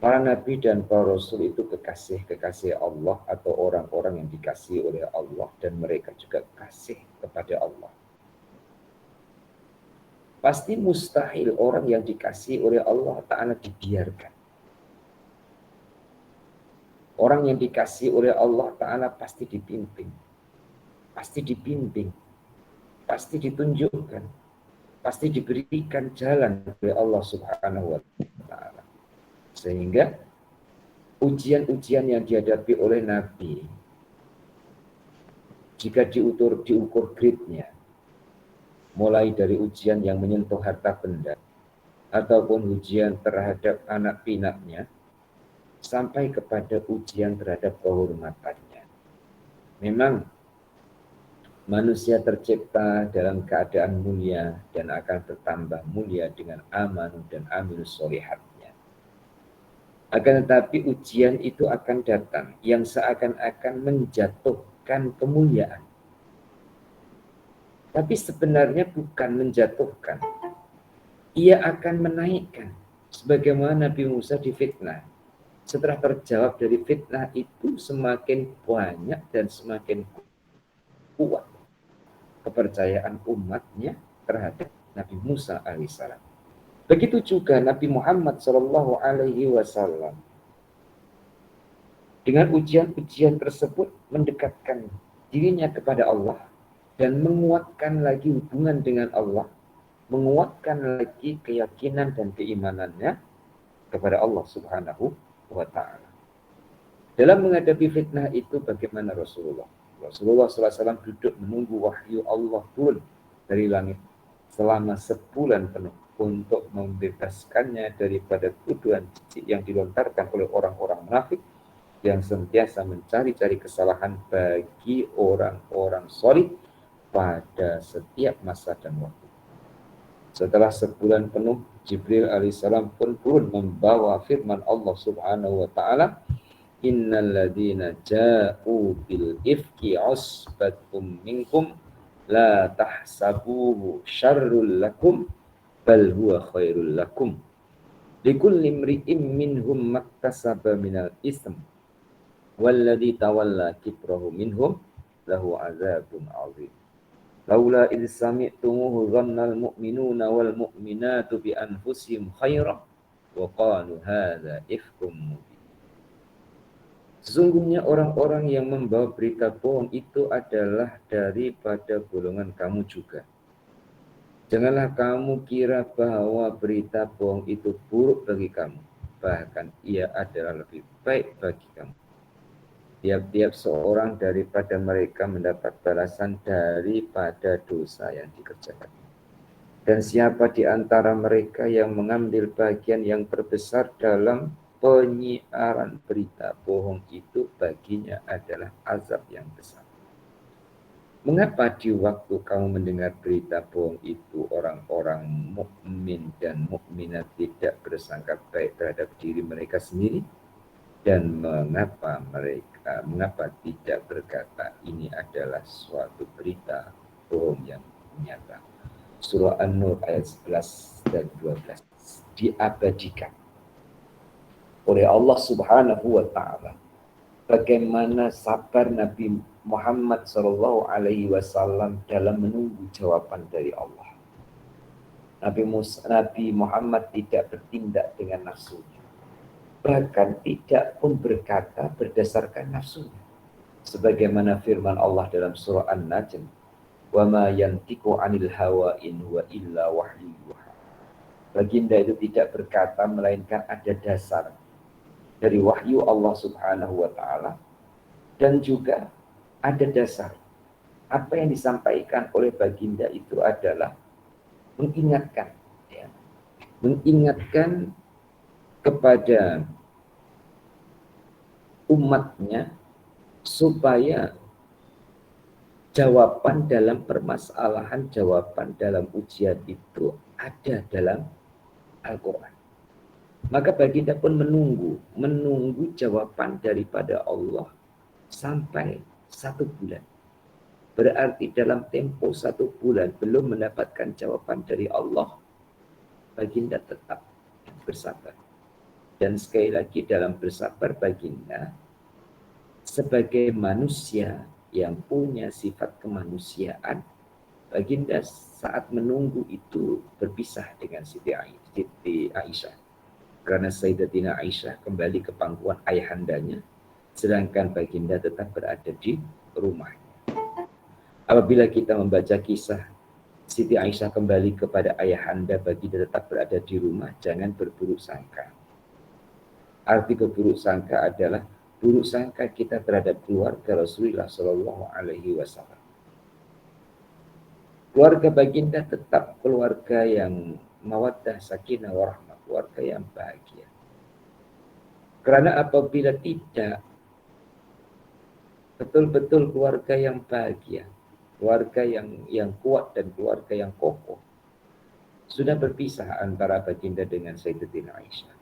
para nabi dan para rasul itu kekasih-kekasih Allah atau orang-orang yang dikasihi oleh Allah dan mereka juga kasih kepada Allah. Pasti mustahil orang yang dikasihi oleh Allah Ta'ala dibiarkan. Orang yang dikasihi oleh Allah Ta'ala pasti dipimpin, pasti dibimbing, pasti ditunjukkan, pasti diberikan jalan oleh Allah Subhanahu wa Ta'ala. Sehingga ujian-ujian yang dihadapi oleh Nabi, jika diukur grade-nya, mulai dari ujian yang menyentuh harta benda, ataupun ujian terhadap anak pinaknya, sampai kepada ujian terhadap kehormatannya. Memang manusia tercipta dalam keadaan mulia dan akan bertambah mulia dengan aman dan amilus sholihatnya. Akan tetapi ujian itu akan datang yang seakan-akan menjatuhkan kemuliaan. Tapi sebenarnya bukan menjatuhkan. Ia akan menaikkan. Sebagaimana Nabi Musa difitnah. Setelah terjawab dari fitnah itu semakin banyak dan semakin kuat kepercayaan umatnya terhadap Nabi Musa alaihissalam. Begitu juga Nabi Muhammad Shallallahu Alaihi Wasallam. Dengan ujian-ujian tersebut mendekatkan dirinya kepada Allah dan menguatkan lagi hubungan dengan Allah, menguatkan lagi keyakinan dan keimanannya kepada Allah Subhanahu wa Ta'ala. Dalam menghadapi fitnah itu bagaimana Rasulullah? Rasulullah SAW duduk menunggu wahyu Allah turun dari langit selama sebulan penuh untuk membebaskannya daripada tuduhan yang dilontarkan oleh orang-orang munafik yang sentiasa mencari-cari kesalahan bagi orang-orang sholih pada setiap masa dan waktu. Setelah sebulan penuh, Jibril alaihissalam pun turun membawa firman Allah Subhanahu wa Ta'ala, innal ladzina ja'u bil ifki usbatum minkum la tahsabuhu syarrul lakum bal huwa khairul lakum likulli imri'in minhum maktasaba minal ism walladzi tawalla kibrahu minhum lahu azabun azim. Laula idh sami'tumuhu dhannal mu'minuna wal mu'minatu bi anfusihim khairan wa qalu hadza ifkum mubin. Sesungguhnya orang-orang yang membawa berita bohong itu adalah daripada golongan kamu juga. Janganlah kamu kira bahwa berita bohong itu buruk bagi kamu. Bahkan ia adalah lebih baik bagi kamu. Tiap-tiap seorang daripada mereka mendapat balasan daripada dosa yang dikerjakan. Dan siapa di antara mereka yang mengambil bagian yang terbesar dalam penyiaran berita bohong itu, baginya adalah azab yang besar. Mengapa di waktu kamu mendengar berita bohong itu orang-orang mukmin dan mukminat tidak bersangka baik terhadap diri mereka sendiri? Dan mengapa tidak berkata ini adalah suatu berita bohong yang nyata? Surah An-Nur ayat 11 dan 12 diabadikan oleh Allah Subhanahu wa taala. Bagaimana sabar Nabi Muhammad sallallahu alaihi wasallam dalam menunggu jawaban dari Allah. Nabi Muhammad tidak bertindak dengan nafsunya. Bahkan tidak pun berkata berdasarkan nafsunya. Sebagaimana firman Allah dalam surah An-Najm, "Wa ma yantiqu 'anil hawa in huwa illa wahyu yuha." Baginda itu tidak berkata melainkan ada dasar dari wahyu Allah Subhanahu wa taala, dan juga ada dasar apa yang disampaikan oleh baginda itu adalah mengingatkan, ya, mengingatkan kepada umatnya supaya jawaban dalam permasalahan, jawaban dalam ujian itu ada dalam Al-Quran. Maka baginda pun menunggu jawaban daripada Allah sampai 1 bulan. Berarti dalam tempo 1 bulan belum mendapatkan jawaban dari Allah, baginda tetap bersabar. Dan sekali lagi dalam bersabar baginda sebagai manusia yang punya sifat kemanusiaan, baginda saat menunggu itu berpisah dengan Siti Aisyah. Karena Sayyidatina Aisyah kembali ke pangkuan ayahandanya, sedangkan baginda tetap berada di rumahnya. Apabila kita membaca kisah Siti Aisyah kembali kepada ayahanda, baginda tetap berada di rumah, jangan berburuk sangka. Arti berburuk sangka adalah buruk sangka kita terhadap keluarga Rasulullah Shallallahu Alaihi Wasallam. Keluarga baginda tetap keluarga yang mawaddah, sakinah, warahmah, keluarga yang bahagia. Karena apabila tidak betul-betul keluarga yang bahagia, keluarga yang kuat dan keluarga yang kokoh, sudah berpisah antara baginda dengan Sayyidatina Aisyah.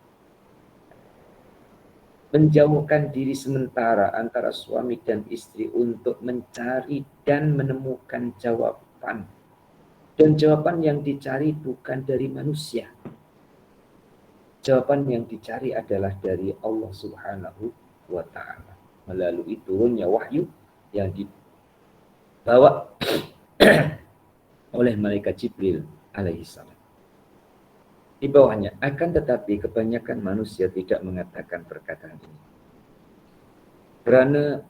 Menjauhkan diri sementara antara suami dan istri untuk mencari dan menemukan jawaban. Dan jawaban yang dicari bukan dari manusia. Jawaban yang dicari adalah dari Allah Subhanahu wa ta'ala. Melalui turunnya wahyu yang dibawa oleh malaikat Jibril alaihissalam. Di bawahnya, akan tetapi kebanyakan manusia tidak mengatakan perkataan ini. Karena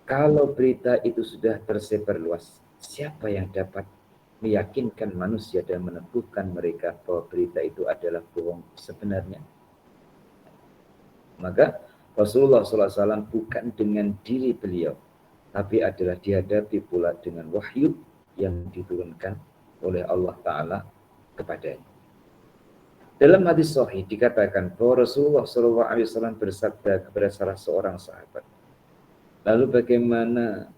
kalau berita itu sudah tersebar luas, siapa yang dapat meyakinkan manusia dan meneguhkan mereka bahwa berita itu adalah bohong sebenarnya? Maka Rasulullah SAW bukan dengan diri beliau, tapi adalah dihadapi pula dengan wahyu yang diturunkan oleh Allah Ta'ala kepadanya. Dalam hadis sahih dikatakan bahwa Rasulullah SAW bersabda kepada salah seorang sahabat, lalu bagaimana,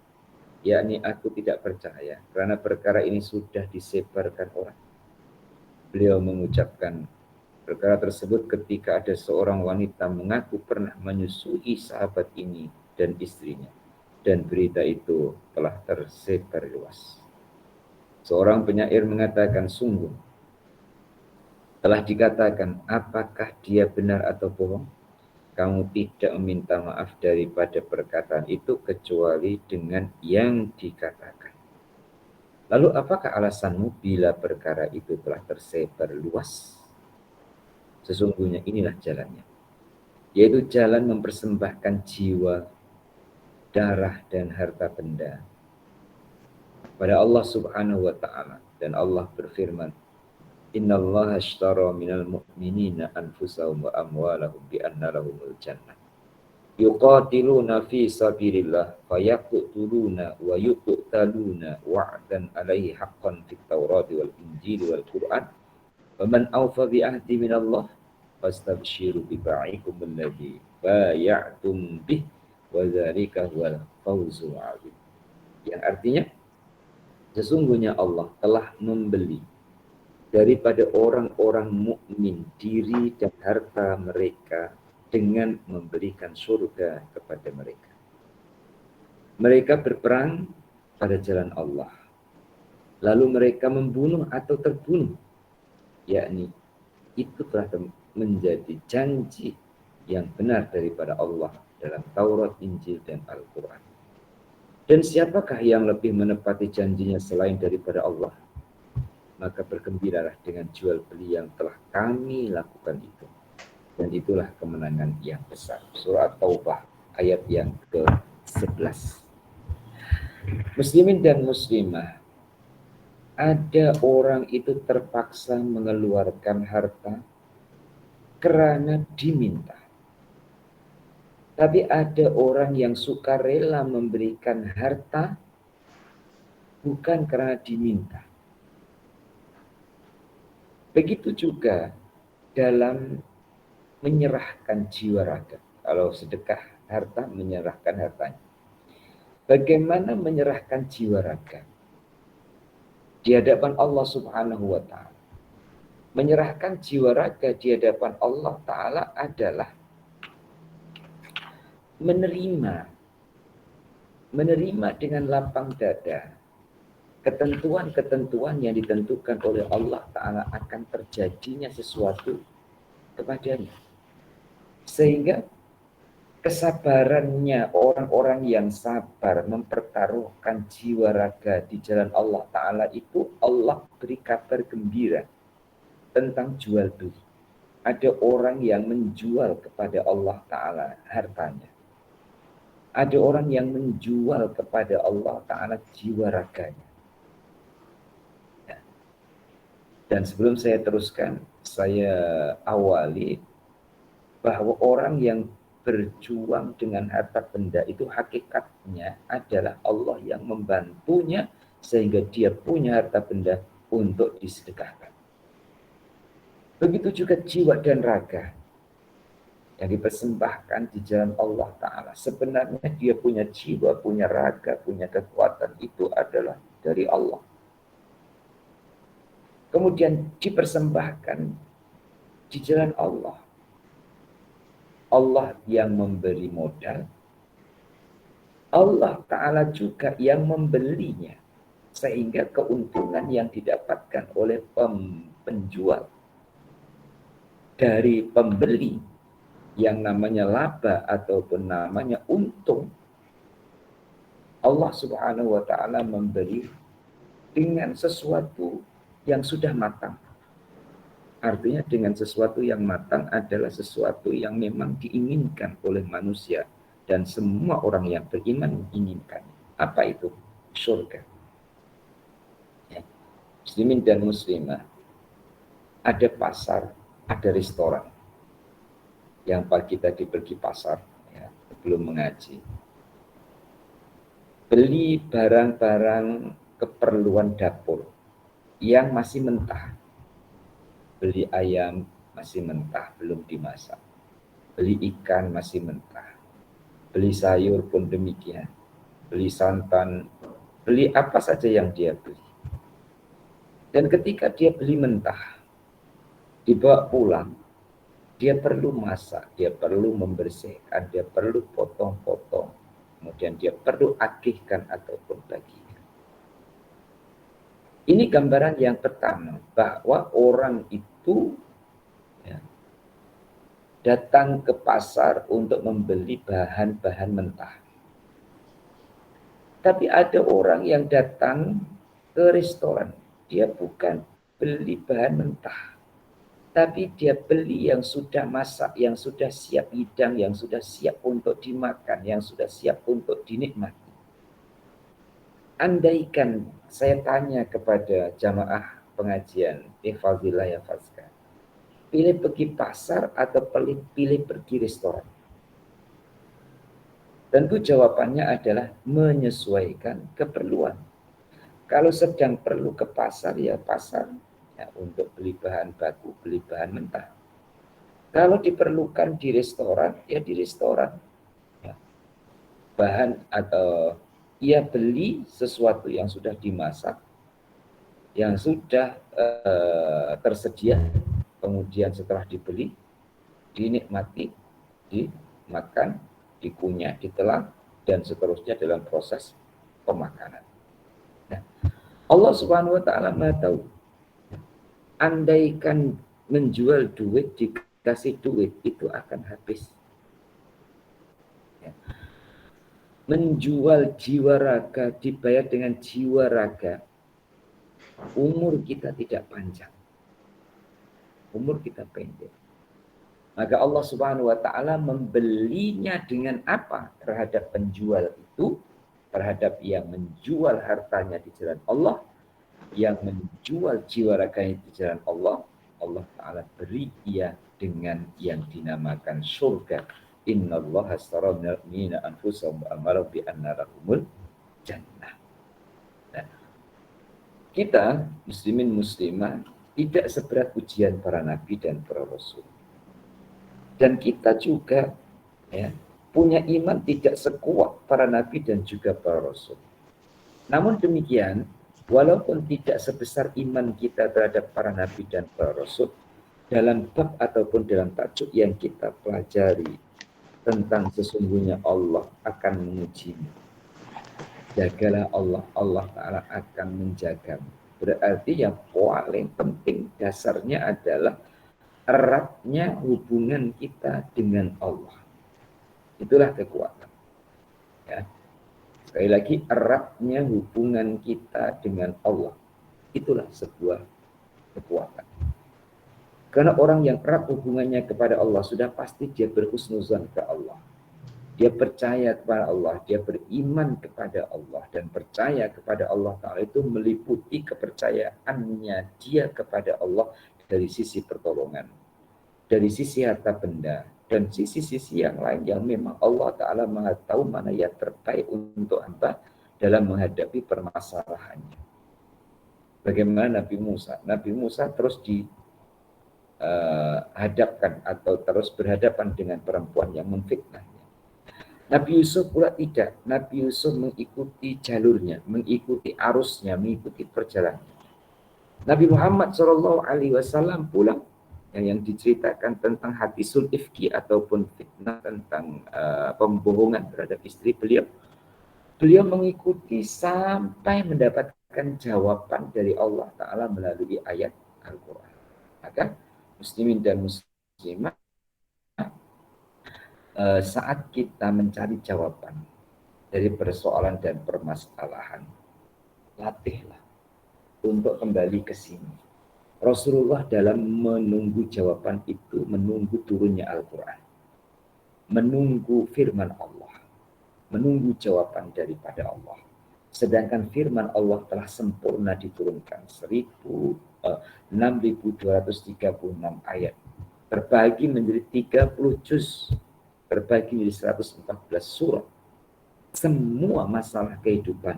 yakni aku tidak percaya karena perkara ini sudah disebarkan orang. Beliau mengucapkan perkara tersebut ketika ada seorang wanita mengaku pernah menyusui sahabat ini dan istrinya, dan berita itu telah tersebar luas. Seorang penyair mengatakan, sungguh telah dikatakan, apakah dia benar atau bohong? Kamu tidak meminta maaf daripada perkataan itu kecuali dengan yang dikatakan. Lalu apakah alasanmu bila perkara itu telah tersebar luas? Sesungguhnya inilah jalannya, yaitu jalan mempersembahkan jiwa, darah, dan harta benda pada Allah Subhanahu wa taala. Dan Allah berfirman, "Innallaha ashtara minal mu'minina anfusahum wa amwalahum bi anna lahumul jannah. Yuqatiluna fi sabilillah fayaqtuluna wa yuqtaluna wa'dan alaihi haqqan fit Taurati wal Injili wal Qur'an. Faman awfa bi ahdi minallah fastabshiru bi ba'ikum alladhi bay'atum bih wa dzalika huwal fawzul 'adzim." Yang artinya, sesungguhnya Allah telah membeli daripada orang-orang mukmin diri dan harta mereka dengan memberikan surga kepada mereka. Mereka berperang pada jalan Allah, lalu mereka membunuh atau terbunuh, yakni itu telah menjadi janji yang benar daripada Allah dalam Taurat, Injil, dan Al-Quran. Dan siapakah yang lebih menepati janjinya selain daripada Allah? Maka bergembiralah dengan jual beli yang telah kami lakukan itu. Dan itulah kemenangan yang besar. Surah Taubah ayat yang ke-11. Muslimin dan muslimah, ada orang itu terpaksa mengeluarkan harta karena diminta. Tapi ada orang yang suka rela memberikan harta bukan karena diminta. Begitu juga dalam menyerahkan jiwa raga. Kalau sedekah harta, menyerahkan hartanya. Bagaimana menyerahkan jiwa raga di hadapan Allah Subhanahu wa taala? Menyerahkan jiwa raga di hadapan Allah taala adalah menerima dengan lapang dada ketentuan-ketentuan yang ditentukan oleh Allah taala akan terjadinya sesuatu kepadanya. Sehingga kesabarannya orang-orang yang sabar mempertaruhkan jiwa raga di jalan Allah taala itu, Allah beri kabar gembira tentang jual beli. Ada orang yang menjual kepada Allah taala hartanya. Ada orang yang menjual kepada Allah taala jiwa raganya. Dan sebelum saya teruskan, saya awali bahwa orang yang berjuang dengan harta benda itu hakikatnya adalah Allah yang membantunya sehingga dia punya harta benda untuk disedekahkan. Begitu juga jiwa dan raga yang dipersembahkan di jalan Allah Ta'ala. Sebenarnya dia punya jiwa, punya raga, punya kekuatan, itu adalah dari Allah. Kemudian dipersembahkan di jalan Allah. Allah yang memberi modal, Allah Ta'ala juga yang membelinya. Sehingga keuntungan yang didapatkan oleh penjual dari pembeli yang namanya laba ataupun namanya untung, Allah Subhanahu wa taala memberi dengan sesuatu yang sudah matang. Artinya dengan sesuatu yang matang adalah sesuatu yang memang diinginkan oleh manusia dan semua orang yang beriman menginginkan. Apa itu? Surga. Ya. Muslimin dan muslimah, ada pasar, ada restoran. Yang pagi tadi pergi pasar, ya, sebelum mengaji, beli barang-barang keperluan dapur yang masih mentah. Beli ayam masih mentah, belum dimasak. Beli ikan masih mentah. Beli sayur pun demikian. Beli santan, beli apa saja yang dia beli. Dan ketika dia beli mentah, dibawa pulang, dia perlu masak, dia perlu membersihkan, dia perlu potong-potong, kemudian dia perlu akikkan ataupun bagikan. Ini gambaran yang pertama, bahwa orang itu ya, datang ke pasar untuk membeli bahan-bahan mentah. Tapi ada orang yang datang ke restoran, dia bukan beli bahan mentah, tapi dia beli yang sudah masak, yang sudah siap hidang, yang sudah siap untuk dimakan, yang sudah siap untuk dinikmati. Andaikan saya tanya kepada jamaah pengajian Ifadillah ya Fazka, pilih pergi pasar atau pilih pergi restoran? Tentu jawabannya adalah menyesuaikan keperluan. Kalau sedang perlu ke pasar, ya pasar. Ya, untuk beli bahan baku, beli bahan mentah. Kalau diperlukan di restoran, ya di restoran. Ya, bahan atau ia beli sesuatu yang sudah dimasak, yang sudah tersedia, kemudian setelah dibeli, dinikmati, dimakan, dikunyah, ditelan, dan seterusnya dalam proses pemakanan. Nah, Allah Subhanahu wa taala Maha tahu. Andaikan menjual duit, dikasih duit, itu akan habis. Ya. Menjual jiwa raga, dibayar dengan jiwa raga, umur kita tidak panjang. Umur kita pendek. Maka Allah Subhanahu wa taala membelinya dengan apa? Terhadap penjual itu, terhadap yang menjual hartanya di jalan Allah, yang menjual jiwa raganya di jalan Allah, Allah taala beri ia dengan yang dinamakan surga. Innallaha astara minal mu'minina anfusahum wa amwalahum bi anna lahumul jannah. Nah, kita muslimin muslimah tidak seberat ujian para nabi dan para rasul. Dan kita juga ya, punya iman tidak sekuat para nabi dan juga para rasul. Namun demikian, walaupun tidak sebesar iman kita terhadap para nabi dan para rasul, dalam bab ataupun dalam tajuk yang kita pelajari tentang sesungguhnya Allah akan mengujimu. Jagalah Allah, Allah Ta'ala akan menjagamu. Berarti yang paling penting dasarnya adalah eratnya hubungan kita dengan Allah. Itulah kekuatan. Ya. Sekali lagi, eratnya hubungan kita dengan Allah. Itulah sebuah kekuatan. Karena orang yang erat hubungannya kepada Allah, sudah pasti dia berhusnuzan ke Allah. Dia percaya kepada Allah, dia beriman kepada Allah, dan percaya kepada Allah Ta'ala itu meliputi kepercayaannya dia kepada Allah dari sisi pertolongan, dari sisi harta benda, dan sisi-sisi yang lain yang memang Allah Ta'ala Maha tahu mana yang terbaik untuk hamba dalam menghadapi permasalahannya. Bagaimana Nabi Musa? Nabi Musa terus dihadapkan atau terus berhadapan dengan perempuan yang memfitnahnya. Nabi Yusuf pula tidak. Nabi Yusuf mengikuti jalurnya, mengikuti arusnya, mengikuti perjalanannya. Nabi Muhammad SAW pula yang diceritakan tentang hadisul ifki ataupun fitnah tentang pembohongan terhadap istri beliau. Beliau mengikuti sampai mendapatkan jawaban dari Allah Ta'ala melalui ayat Al-Quran. Maka muslimin dan muslimah, saat kita mencari jawaban dari persoalan dan permasalahan, latihlah untuk kembali ke sini. Rasulullah dalam menunggu jawaban itu, menunggu turunnya Al-Quran, menunggu firman Allah, menunggu jawaban daripada Allah. Sedangkan firman Allah telah sempurna diturunkan 6.236 ayat, terbagi menjadi 30 juz, terbagi menjadi 114 surat. Semua masalah kehidupan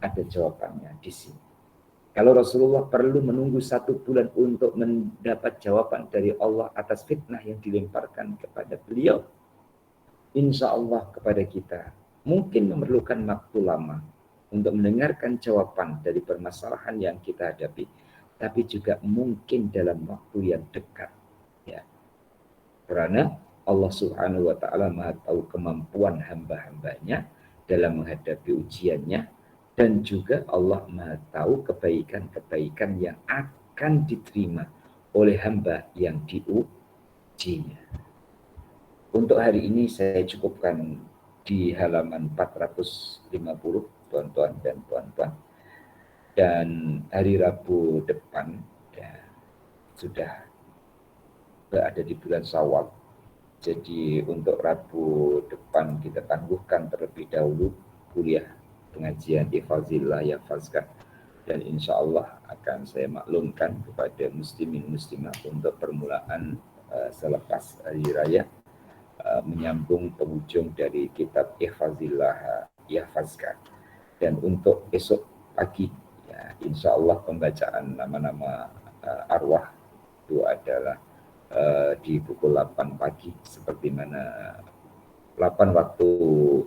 ada jawabannya di sini. Kalau Rasulullah perlu menunggu 1 bulan untuk mendapat jawaban dari Allah atas fitnah yang dilemparkan kepada beliau, insya Allah kepada kita mungkin memerlukan waktu lama untuk mendengarkan jawaban dari permasalahan yang kita hadapi, tapi juga mungkin dalam waktu yang dekat. Ya. Karena Allah Subhanahu wa Ta'ala Maha tahu kemampuan hamba-hambanya dalam menghadapi ujiannya, dan juga Allah Maha tahu kebaikan-kebaikan yang akan diterima oleh hamba yang diujinya. Untuk hari ini saya cukupkan di halaman 450, tuan-tuan dan puan-puan. Dan hari Rabu depan ya, sudah berada di bulan Syawal. Jadi untuk Rabu depan kita tangguhkan terlebih dahulu kuliah pengajian Ifazillah ya Fazkah, dan insya Allah akan saya maklumkan kepada muslimin muslimah untuk permulaan selepas hari raya, menyambung penghujung dari kitab Ihfazillah Yahfazka. Dan untuk esok pagi ya, insya Allah pembacaan nama-nama arwah itu adalah di pukul 8 pagi seperti mana 8 waktu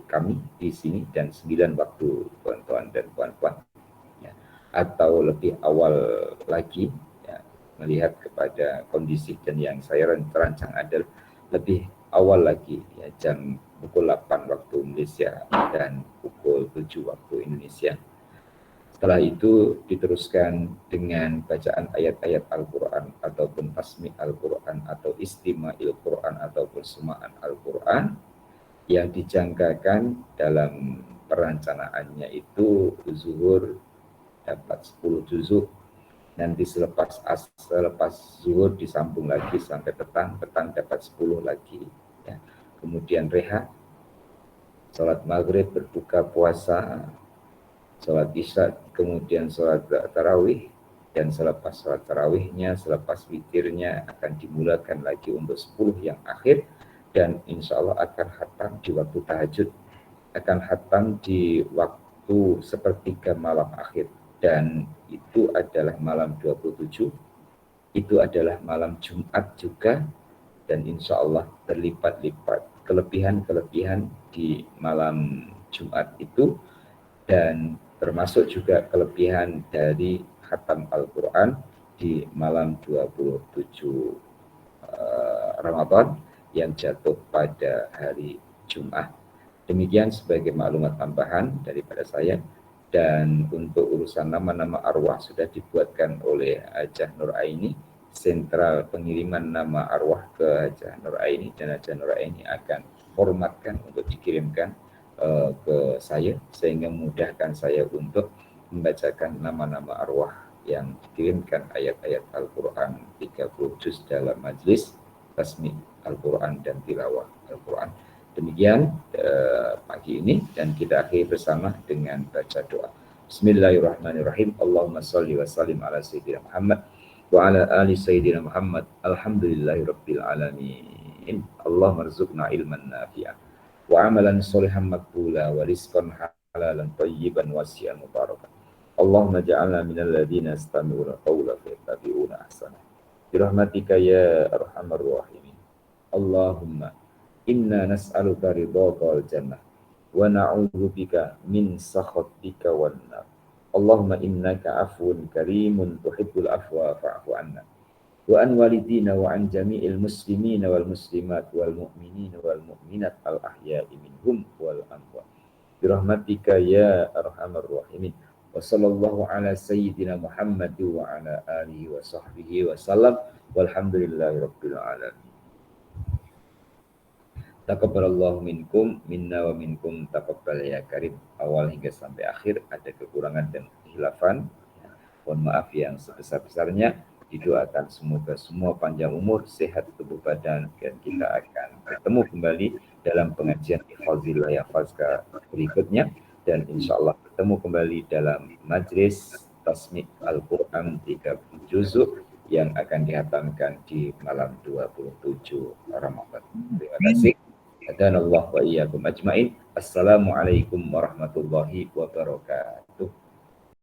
kami di sini dan 9 waktu tuan-tuan dan puan-puan ya. Atau lebih awal lagi ya, melihat kepada kondisi dan yang saya terancang adalah lebih awal lagi ya, jam pukul 8 waktu Indonesia dan pukul 7 waktu Indonesia. Setelah itu diteruskan dengan bacaan ayat-ayat Al-Quran ataupun tasmi' Al-Quran atau istima'il Quran ataupun semaan Al-Quran yang dijangkakan dalam perencanaannya itu zuhur dapat 10 juzuk, nanti selepas zuhur disambung lagi sampai petang dapat 10 lagi ya. Kemudian rehat, sholat maghrib, berbuka puasa, sholat isya, kemudian sholat tarawih, dan selepas sholat tarawihnya, selepas witirnya akan dimulakan lagi untuk 10 yang akhir, dan insya Allah akan khatam di waktu tahajud, akan khatam di waktu sepertiga malam akhir, dan itu adalah malam 27, itu adalah malam Jumat juga, dan insya Allah berlipat-lipat kelebihan-kelebihan di malam Jumat itu, dan termasuk juga kelebihan dari khatam Al-Quran di malam 27 Ramadan yang jatuh pada hari Jumat. Demikian sebagai maklumat tambahan daripada saya. Dan untuk urusan nama-nama arwah sudah dibuatkan oleh Hajah Nur Aini, sentral pengiriman nama arwah ke Hajah Nur Aini, dan Hajah Nur Aini akan formatkan untuk dikirimkan ke saya, sehingga memudahkan saya untuk membacakan nama-nama arwah yang dikirimkan ayat-ayat Al-Quran 30 juz dalam majlis tasmi' Al-Quran dan tilawah Al-Quran. Demikian pagi ini, dan kita akhiri bersama dengan baca doa. Bismillahirrahmanirrahim. Allahumma salli wa sallim ala Sayyidina Muhammad wa ala ali Sayyidina Muhammad. Alhamdulillahirabbil alamin. Allahumma rzuqna ilman nafi'an wa amalan sholihan maqbula wa rizqan halalan thayyiban wasi'an mubarakan. Allahumma ja'alna minal ladzina yastami'una qawla fayattabi'una ahsana. Bi rahmatika ya arhamar rahimin. Allahumma inna nas'aluka ridhaka wal jannah wa na'udzubika min sakhatika wan nar. Allahumma innaka afuwun karimun tuhibbul afwa fa'fu anna. Wa an walidina wa an jami'il muslimina wal muslimat wal mu'minina wal mu'minat al ahya'i minhum wal amwat. Bi rahmatika ya arhamar rahimin. Wa sallallahu ala sayyidina Muhammad wa ala alihi wa sahbihi wa sallam. Walhamdulillahi rabbil alamin. Taqabbalallahu minkum minna wa minkum taqabbal ya karim. Awal hingga sampai akhir ada kekurangan dan khilafan. Mohon maaf yang sebesar-besarnya. Didoakan semoga semua panjang umur, sehat tubuh badan, dan kita akan bertemu kembali dalam pengajian Ihfazillah Yahfazka berikutnya, dan insya Allah bertemu kembali dalam majlis tasmi' Al-Quran 30 juzuk yang akan dihatamkan di malam 27 Ramadan. Terima kasih. Hadanallahu wa iyyakum ajmain. Assalamualaikum warahmatullahi wabarakatuh.